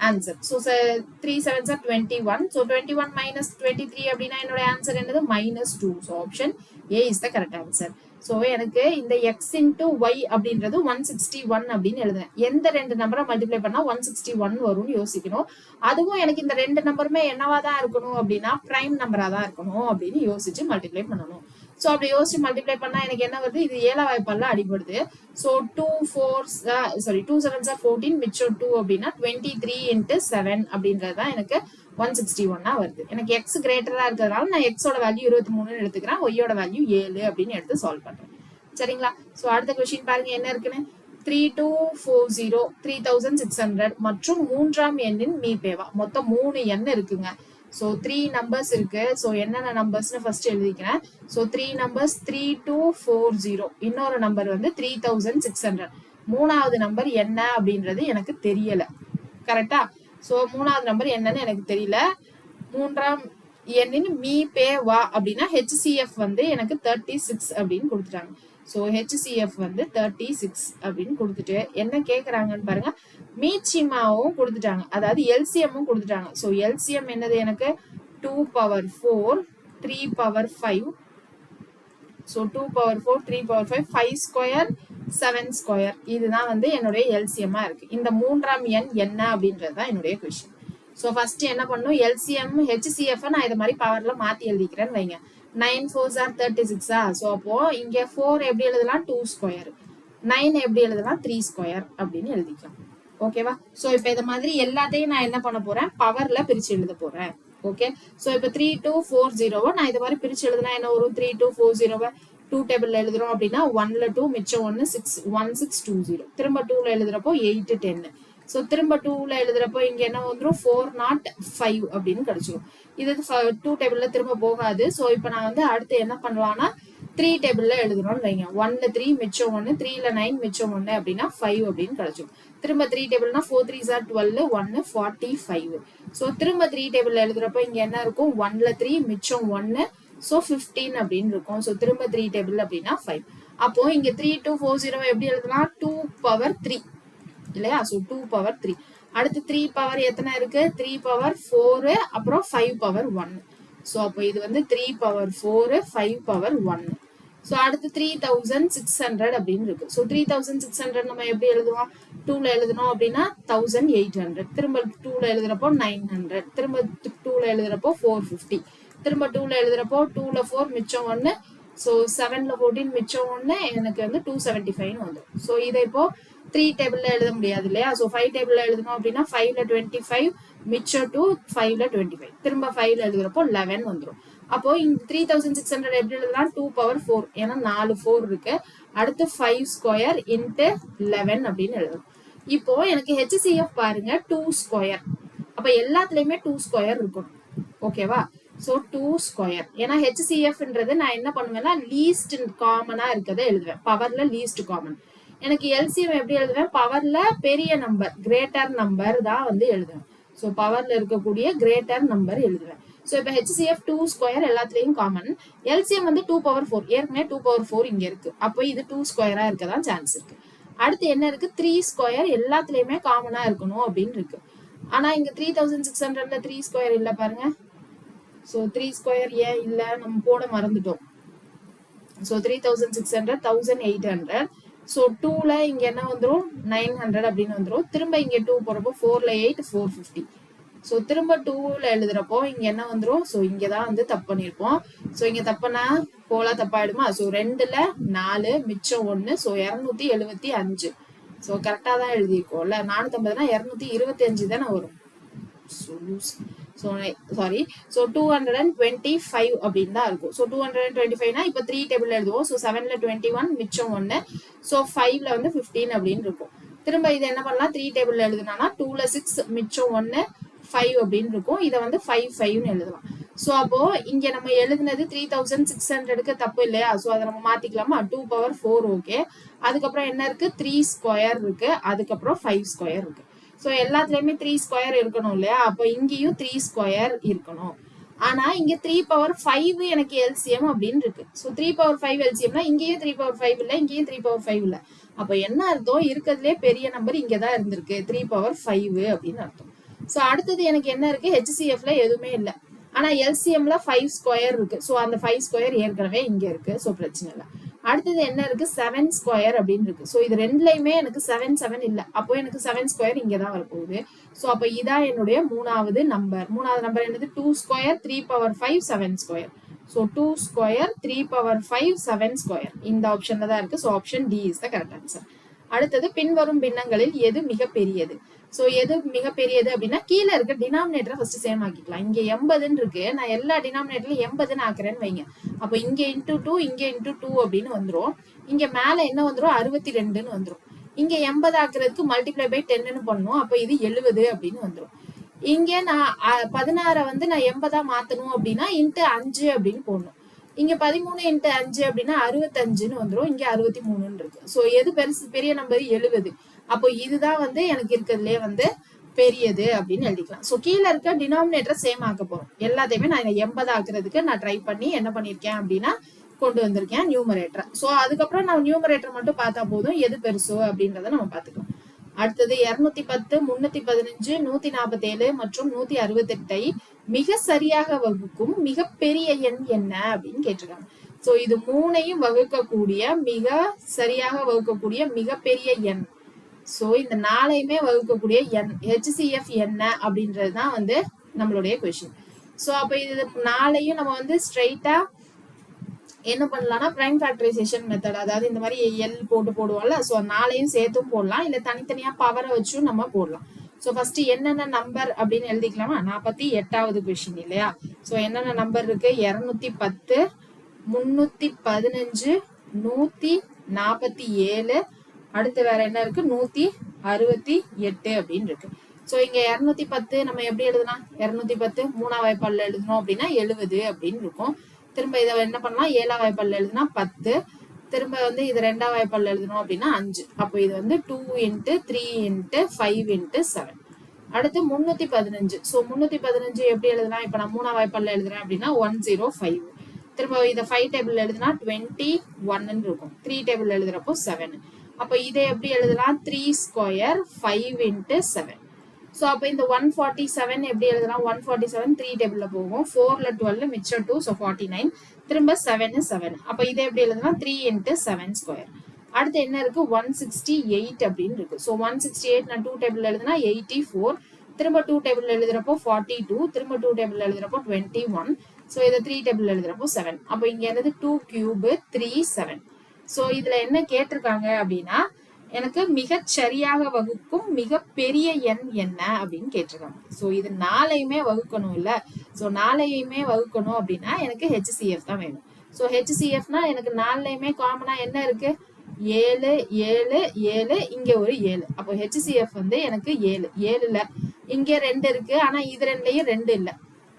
answer. So 3 7s are 21. So 21 minus 23 அப்படின்னா என்னோட ஆன்சர் என்னது -2. So option A is the correct answer. So எனக்கு இந்த எக்ஸ் இன்டூ ஒய் அப்படின்றது 161 அப்படின்னு எழுதுறேன். எந்த ரெண்டு நம்பரை மல்டிப்ளை பண்ணா 161 வரும்னு யோசிக்கணும். அதுவும் எனக்கு இந்த ரெண்டு நம்பருமே என்னவா தான் இருக்கணும் அப்படின்னா பிரைம் நம்பரா தான் இருக்கணும் அப்படின்னு யோசிச்சு மல்டிப்ளை பண்ணணும். ஸோ அப்படி யோசிச்சு மல்டிப்ளை பண்ணா எனக்கு என்ன வருது, இது 7 வாய்ப்பால அடிபடுது. ஸோ 2 7s are 14 மிச்சம் 2 அப்படின்னா 23 × 7 அப்படின்றது தான் எனக்கு 161 வருது. எனக்கு எக்ஸ் கிரேட்டரா இருக்கிறதுனால நான் எக்ஸோட வேல்யூ 23 எடுத்துக்கிறேன், ஒய்யோட வேல்யூ 7 அப்படின்னு எடுத்து சால்வ் பண்றேன். சரிங்களா? ஸோ அடுத்த கொஸ்டின் பாருங்க என்ன இருக்குன்னு. 3240 3600 மற்றும் மூன்றாம் எண்ணின் மீபேவா. மொத்தம் 3 எண் இருக்குங்க. ஸோ 3 நம்பர்ஸ் இருக்கு. ஸோ என்னென்ன நம்பர்ஸ்னு ஃபர்ஸ்ட் எழுதிக்கிறேன். ஸோ 3 நம்பர்ஸ் 3240, இன்னொரு நம்பர் வந்து 3600. மூணாவது நம்பர் என்ன அப்படின்றது எனக்கு தெரியல. கரெக்டா? ஸோ மூணாவது நம்பர் என்னன்னு எனக்கு தெரியல. மூன்றாம் எண்ணின் மீபேவா அப்படின்னா ஹெச்சிஎஃப் வந்து எனக்கு 36 அப்படின்னு கொடுத்துட்டாங்க. ஸோ ஹெச்சிஎஃப் வந்து 36 அப்படின்னு கொடுத்துட்டு என்ன கேட்குறாங்கன்னு பாருங்க, மீச்சிமாவும் கொடுத்துட்டாங்க, அதாவது எல்சிஎம்மும் கொடுத்துட்டாங்க. ஸோ எல்சிஎம் என்னது எனக்கு 2^4 3^5. ஸோ 2^4 3^5 5^2 7^2 இதுதான் வந்து என்னுடைய எல்சிஎம்மா இருக்கு. இந்த மூன்றாம் எண் என்ன அப்படின்றது தான் என்னுடைய கொஸ்டின். ஸோ ஃபர்ஸ்ட் என்ன பண்ணும், எல்சிஎம் ஹெச்சிஎஃப் நான் இதை மாதிரி பவர்ல மாத்தி எழுதிக்கிறேன்னு வைங்க. 9 4s are 36. ஸோ அப்போ இங்க 4 எப்படி எழுதலாம் 2^2, 9 எப்படி எழுதலாம் 3^2 அப்படின்னு எழுதிக்கலாம். ஓகேவா? ஸோ இப்போ இதை மாதிரி எல்லாத்தையும் நான் என்ன பண்ண போறேன், பவர்ல பிரிச்சு எழுத போறேன். ஓகே. ஸோ இப்போ 3240 நான் இது மாதிரி பிரிச்சு எழுதுனா என்ன வரும், 3240 2 டேபிள்ல எழுதுறோம் அப்படின்னா 1ல 2 மிச்சம் 1 6 1620. திரும்ப 2ல எழுதுறப்போ 8 10. ஸோ திரும்ப 2ல எழுதுறப்போ இங்க என்ன வந்துடும் 405 அப்படின்னு கிடைச்சிடும். இது 2 டேபிள்ல திரும்ப போகாது. ஸோ இப்போ நான் வந்து அடுத்து என்ன பண்ணலாம்னா 3 டேபிள்ல எழுதுறோம்னு வைங்க. 1ல 3 மிச்சம் 1, 3ல 9 மிச்சம் 1 அப்படின்னா 5 அப்படின்னு கிடைச்சிடும். திரும்ப 3 டேபிள்னா 4 3s are 12 1 45. ஸோ திரும்ப 3 டேபிள்ல எழுதுறப்போ இங்க என்ன இருக்கும், 1ல 3 மிச்சம் 1, ஸோ 15 அப்படின்னு இருக்கும். ஸோ திரும்ப 3 டேபிள் அப்படின்னா 5. அப்போ இங்க 3240 எப்படி எழுதலாம் 2^3 இல்லையா? ஸோ 2^3. அடுத்து 3 பவர் எத்தனை இருக்கு, 3^4 அப்புறம் 5^1. ஸோ அப்போ இது வந்து 3^4 5^1. ஸோ அடுத்து 3600 அப்படின்னு இருக்கு. ஸோ 3600 நம்ம எப்படி எழுதுவோம், 2ல எழுதணும் அப்படின்னா 1800. திரும்ப 2ல எழுதுறப்போ 900. திரும்ப 2ல எழுதுறப்போ 450. திரும்ப 2ல எழுதுறப்போ 2ல 4 மிச்சம் 1, ஸோ 7ல 14 மிச்சம் 1 எனக்கு வந்து 275 வந்துடும். ஸோ இதை இப்போ 3 டேபிள்ல எழுத முடியாது இல்லையா? ஸோ 5 டேபிள்ல எழுதணும் அப்படின்னா 5ல 25 மிச்சம் 2 5ல 25. திரும்ப 5ல எழுதுறப்போ 11 வந்துடும். அப்போ இந்த 3600 எப்படி எழுதலாம் 2^4, ஏன்னா 4 4 இருக்கு. அடுத்து 5^2 × 11 அப்படின்னு எழுதணும். இப்போ எனக்கு ஹெச்சிஎஃப் பாருங்க 2^2. அப்ப எல்லாத்துலயுமே 2^2 இருக்கும். ஓகேவா? ஸோ 2^2. ஏன்னா ஹெச்சிஎஃப்ன்றது நான் என்ன பண்ணுவேன்னா லீஸ்ட் காமனா இருக்கிறத எழுதுவேன், பவர்ல லீஸ்ட் காமன். எனக்கு எல்சிஎம் எப்படி எழுதுவேன், பவர்ல பெரிய நம்பர் கிரேட்டர் நம்பர் தான் வந்து எழுதுவேன். ஸோ பவர்ல இருக்கக்கூடிய கிரேட்டர் நம்பர் எழுதுவேன். ஸோ இப்போ ஹெச்சிஎஃப் 2^2 எல்லாத்துலயும் காமன். எல்சிஎம் வந்து 2^4, ஏற்கனவே 2^4 இங்க இருக்கு. அப்போ இது 2^2 இருக்கதான் சான்ஸ் இருக்கு. அடுத்து என்ன இருக்கு 3^2 எல்லாத்துலயுமே காமனா இருக்கணும் அப்படின்னு இருக்கு. ஆனா இங்க 3600ல 3^2 இல்ல பாருங்க. ஸோ 3^2 ஏன் இல்ல, நம்ம போட மறந்துட்டோம். ஸோ 3600 1800. ஸோ 2ல இங்க என்ன வந்துடும் 900 அப்படின்னு வந்துடும். திரும்ப இங்க 2 போறப்போ 4ல 8 450. ஸோ திரும்ப 2ல எழுதுறப்போ இங்க என்ன வந்துடும், ஸோ இங்கதான் வந்து தப்பு பண்ணிருப்போம். ஸோ இங்க தப்புனா போலா தப்பாயிடுமா. ஸோ 2ல 4 மிச்சம் 1, ஸோ 275. ஸோ கரெக்டா தான் எழுதியிருக்கோம்ல. 450னா 225 தானே வரும். So sorry. ஸோ 225 அப்படின்னு தான் இருக்கும். ஸோ 225னா இப்போ 3 டேபிள் எழுதுவோம். ஸோ 7ல 21 மிச்சம் 1, ஸோ 5ல வந்து 15 அப்படின்னு இருக்கும். திரும்ப இதை என்ன பண்ணலாம் 3 டேபிள் எழுதுனா 2ல 6 மிச்சம் 1 5 அப்படின்னு இருக்கும். இதை வந்து 5 5ன்னு எழுதலாம். ஸோ அப்போ இங்க நம்ம எழுதுனது 3600க்கு தப்பு இல்லையா? ஸோ அதை நம்ம மாத்திக்கலாமா, 2^4 ஓகே. அதுக்கப்புறம் என்ன இருக்கு 3^2 இருக்கு, அதுக்கப்புறம் 5^2 இருக்கு. ஸோ எல்லாத்துலயுமே 3 ஸ்கொயர் இருக்கணும் இல்லையா, அப்போ இங்கேயும் 3 ஸ்கொயர் இருக்கணும். ஆனா இங்க 3/5 எனக்கு எல்சிஎம் அப்படின்னு இருக்கு. ஸோ 3/5 எல்சிஎம்னா இங்கேயும் 3/5 இல்ல, இங்கேயும் 3/5 இல்ல. அப்ப என்ன அர்த்தம், இருக்கிறதுலே பெரிய நம்பர் இங்கதான் இருந்திருக்கு, 3/5 அப்படின்னு அர்த்தம். ஸோ அடுத்தது எனக்கு என்ன இருக்கு, ஹெச்சிஎஃப்ல எதுவுமே இல்லை. ஆனா எல்சிஎம்ல 5 ஸ்கொயர் இருக்கு. ஸோ அந்த 5 ஸ்கொயர் ஏற்கனவே இங்க இருக்கு. ஸோ பிரச்சனை இல்லை. அடுத்தது என்ன இருக்கு, 7 ஸ்கொயர் அப்படின்னு இருக்கு. ஸோ இது ரெண்டுலயுமே எனக்கு 7 இல்ல. அப்போ எனக்கு 7 ஸ்கொயர் இங்கதான் வரப்போகுது. ஸோ அப்ப இதான் என்னுடைய மூணாவது நம்பர். மூணாவது நம்பர் என்னது, 2 square 3/5 7 square. So 2 square 3/5 7 square இந்த ஆப்ஷன்ல தான் இருக்கு. So option D is the correct answer. அடுத்தது பின்வரும் பின்னங்களில் எது மிக பெரியது. ஸோ எது மிக பெரியது அப்படின்னா, கீழே இருக்க டினாமினேட்டரை ஃபர்ஸ்ட் சேம் ஆக்கிக்கலாம். இங்க 80ன்னு இருக்கு, நான் எல்லா டினாமினேட்டர்லயும் 80ன்னு ஆக்குறேன்னு வைங்க. அப்போ இங்க இன்டூ 2 இங்க இன்டூ 2 அப்படின்னு வந்துரும். இங்க மேல என்ன வந்துரும், 62ன்னு வந்துரும். இங்க 80 ஆக்குறதுக்கு மல்டிப்ளை பை 10ன்னு பண்ணும். அப்ப இது 70 அப்படின்னு வந்துரும். இங்க நான் 16 வந்து நான் 80 மாத்தணும் அப்படின்னா இன்ட்டு 5 அப்படின்னு போடணும். இங்க 13 இன்ட்டு 5 அப்படின்னா 65ன்னு வந்துரும். இங்க 63ன்னு இருக்கு. சோ எது பெரிய நம்பர், 70. அப்போ இதுதான் வந்து எனக்கு இருக்கிறதுலே வந்து பெரியது அப்படின்னு எழுதிக்கலாம். சோ கீழே இருக்க டினாமினேட்டரை சேம் ஆக்க போறோம். எல்லாத்தையுமே நான் 80 ஆக்குறதுக்கு நான் ட்ரை பண்ணி என்ன பண்ணிருக்கேன் அப்படின்னா கொண்டு வந்திருக்கேன் நியூமரேட்டர். சோ அதுக்கப்புறம் நான் நியூமரேட்டர் மட்டும் பார்த்தா போதும், எது பெருசோ அப்படின்றத நம்ம பாத்துக்கலாம். அடுத்தது 210, 315, 147 மற்றும் 168 மிக சரியாக வகுக்கும் மிகப்பெரிய எண் என்ன அப்படின்னு கேட்டிருக்காங்க. சோ இது மூணையும் வகுக்கக்கூடிய, மிக சரியாக வகுக்கக்கூடிய மிகப்பெரிய எண். சோ இந்த நாளையுமே வகுக்கக்கூடிய எண் HCF என்ன அப்படின்றதுதான் வந்து நம்மளுடைய கொஸ்டின். சோ அப்ப இது நாளையும் நம்ம வந்து ஸ்ட்ரைட்டா என்ன பண்ணலாம்னா பிரைம் ஃபேக்டரைசேஷன் மெத்தட், அதாவது இந்த மாதிரி எல் போட்டு போடுவோம்ல, ஸோ நாளையும் சேர்த்தும் போடலாம், இல்லை தனித்தனியா பவரை வச்சும் நம்ம போடலாம். ஸோ ஃபர்ஸ்ட் என்னென்ன நம்பர் அப்படின்னு எழுதிக்கலாமா. 48வது கொஸ்டின் இல்லையா. ஸோ என்னென்ன நம்பர் இருக்கு, 210, 315, 147, அடுத்து வேற என்ன இருக்கு, 168 அப்படின்னு இருக்கு. ஸோ இங்க 210 நம்ம எப்படி எழுதலாம், 210 மூணாம் வாய்ப்பாடுல எழுதணும் அப்படின்னா 70 அப்படின்னு இருக்கும். திரும்ப இதை என்ன பண்ணலாம், 7ஆம் வாய்ப்பாடுல எழுதுனா 10, திரும்ப வந்து இது 2ஆம் வாய்ப்பாடுல எழுதணும் அப்படின்னா 5. அப்போ இது வந்து 2 × 3 × 5 × 7. அடுத்து 315. ஸோ 315 எப்படி எழுதலாம், இப்ப நான் 3ஆம் வாய்ப்பாடுல எழுதுறேன் அப்படின்னா 105. திரும்ப இதை 5 டேபிள் எழுதுனா 21 இருக்கும். 3 டேபிள் எழுதுறப்போ 7. அப்ப இதை எப்படி எழுதலாம், 3 ஸ்கொயர் 5 × 7. ஸோ அப்போ இந்த 147 எப்படி எழுதலாம், 147 3 டேபிள்ல போகும், 4ல 12 மிச்சம் 2, ஸோ 49, திரும்ப 7 7. அப்போ இதை எப்படி எழுதலாம், 3 × 7 ஸ்கொயர். அடுத்து என்ன இருக்கு, 168 அப்படின்னு இருக்கு. ஸோ 168 நான் 2 டேபிள் எழுதுனா 84, திரும்ப 2 டேபிள் எழுதுறப்போ 42, திரும்ப 2 டேபிள் எழுதுறப்போ 21, ஸோ இதை 3 டேபிள் எழுதுறப்போ 7. அப்போ இங்க என்னது 2 கியூப் 3 7. ஸோ இதுல என்ன கேட்டிருக்காங்க அப்படின்னா, எனக்கு மிகச் சரியாக வகுக்கும் மிகப்பெரிய எண் என்ன அப்படின்னு கேட்டிருக்காங்க. ஸோ இது நாளையுமே வகுக்கணும் இல்ல. ஸோ நாளையுமே வகுக்கணும் அப்படின்னா எனக்கு HCF தான் வேணும். ஸோ HCFனா எனக்கு நாளையுமே காமனா என்ன இருக்கு, 7 7 7, இங்க ஒரு 7. அப்போ HCF வந்து எனக்கு 7. 7ல இங்க 2 இருக்கு, ஆனா இது ரெண்டுலயும் 2 இல்ல.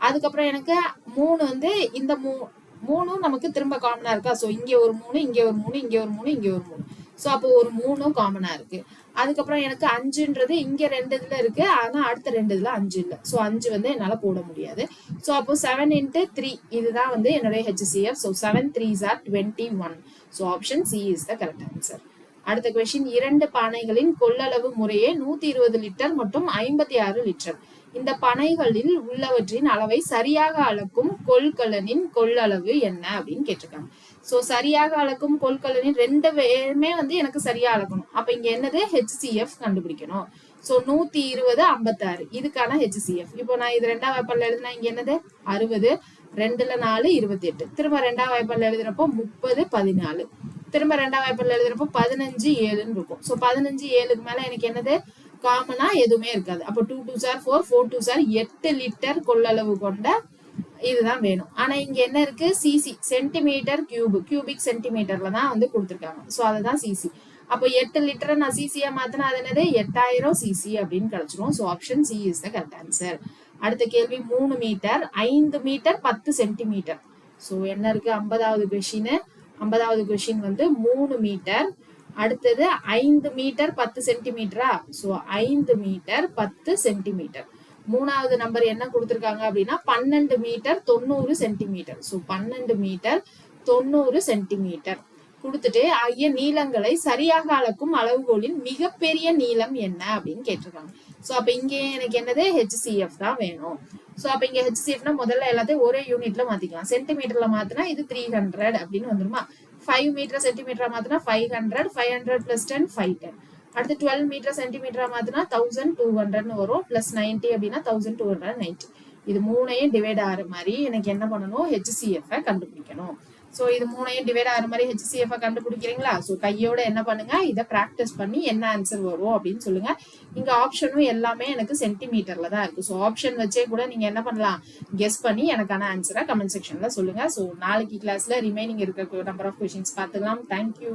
அதுக்கப்புறம் எனக்கு 3 வந்து இந்த 3 நமக்கு திரும்ப காமனா இருக்கா. ஸோ இங்க ஒரு 3, இங்க ஒரு 3, இங்க ஒரு 3, இங்க ஒரு 3. ஸோ அப்போ ஒரு 3 காமனா இருக்கு. அதுக்கப்புறம் எனக்கு 5ன்றது இங்க 2 இதுல இருக்கு, ஆனா அடுத்த 2 இதுல 5 இல்ல. ஸோ 5 வந்து என்னால போட முடியாது. ஸோ அப்போ 7 × 3 இதுதான் வந்து என்னுடைய HCF. So 7 3s are 21. So option C is the correct answer. அடுத்த கொஸ்டின், 2 பானைகளின் கொள்ளளவு முறையே 120 லிட்டர் மற்றும் 56 லிட்டர். இந்த பனைகளில் உள்ளவற்றின் அளவை சரியாக அளக்கும் கொள்கலனின் கொள்ளளவு என்ன அப்படின்னு கேட்டிருக்காங்க. சோ சரியாக அளக்கும் கொள்கலனின் 2 பேருமே வந்து எனக்கு சரியா அளக்கணும். அப்ப இங்க என்னது, HCF கண்டுபிடிக்கணும். சோ 120 56 இதுக்கான HCF. இப்போ நான் இது 2ஆம் வாய்ப்பாடுல எழுதுனா இங்க என்னது 60, 2ல 4 28, திரும்ப 2ஆம் வாய்ப்பாடுல எழுதுறப்போ 30 14, திரும்ப 2ஆம் வாய்ப்பாடுல எழுதுறப்போ 15 7ன்னு இருக்கும். சோ 15 7க்கு மேல எனக்கு என்னது காமனா எதுவுமே இருக்காது. அப்போ 2 2s are 4, 4 2s are 8 litre கொள்ளளவு கொண்ட இதுதான் வேணும். ஆனா இங்க என்ன இருக்கு, சிசி சென்டிமீட்டர் கியூபிக் சென்டிமீட்டர்ல தான் வந்து கொடுத்துருக்காங்க. சோ அதுதான் சிசி. அப்போ 8 லிட்டரை நான் சிசியா மாத்தினா அது என்னது 8000 சிசி அப்படின்னு கிடைச்சிரும். So option C is the correct answer. அடுத்த கேள்வி, 3 மீட்டர் 5 மீட்டர் 10 சென்டிமீட்டர். சோ என்ன இருக்கு 50வது கொஸ்டின். 50வது கொஸ்டின் வந்து 3 மீட்டர் அடுத்தது 5 மீட்டர் 10 சென்டிமீட்டரா, ஸோ 5 மீட்டர் 10 சென்டிமீட்டர். மூணாவது நம்பர் என்ன கொடுத்துருக்காங்க அப்படின்னா 12 metre 90 centimetre. So 12 metre 90 centimetre கொடுத்துட்டு ஆகிய நீளங்களை சரியாக அளக்கும் அளவுகோலின் மிகப்பெரிய நீளம் என்ன அப்படின்னு கேட்டிருக்காங்க. ஸோ அப்ப இங்க எனக்கு என்னது HCF தான் வேணும். ஸோ அப்ப இங்க HCFனா முதல்ல எல்லாத்தையும் ஒரே யூனிட்ல மாத்திக்கலாம். சென்டிமீட்டர்ல மாத்தினா இது 300 அப்படின்னு வந்துருமா. 5 மீட்டர் சென்டிமீட்டரா மாத்தினா 500, 500 plus 10 510. அடுத்து 12 மீட்டர் சென்டிமீட்டரா மாத்தினா 1200 வரும், பிளஸ் 90 அப்படின்னா 1290. இது மூணையும் டிவைட் ஆகிற மாதிரி எனக்கு என்ன பண்ணணும், HCF கண்டுபிடிக்கணும். ஸோ இது மூணையும் டிவைட் ஆகிற மாதிரி HCF கண்டுபிடிக்கிறீங்களா. ஸோ கையோட என்ன பண்ணுங்க, இதை ப்ராக்டிஸ் பண்ணி என்ன ஆன்சர் வரும் அப்படின்னு சொல்லுங்க. இங்க ஆப்ஷனும் எல்லாமே எனக்கு சென்டிமீட்டர்ல தான் இருக்கு. ஸோ ஆப்ஷன் வச்சே கூட நீங்க என்ன பண்ணலாம், கெஸ் பண்ணி எனக்கான ஆன்சரை கமெண்ட் செக்ஷன்ல சொல்லுங்க. ஸோ நாளைக்கு கிளாஸ்ல ரிமைனிங் இருக்க நம்பர் ஆஃப் கொஸ்டின்ஸ் பார்த்துக்கலாம். தேங்க்யூ.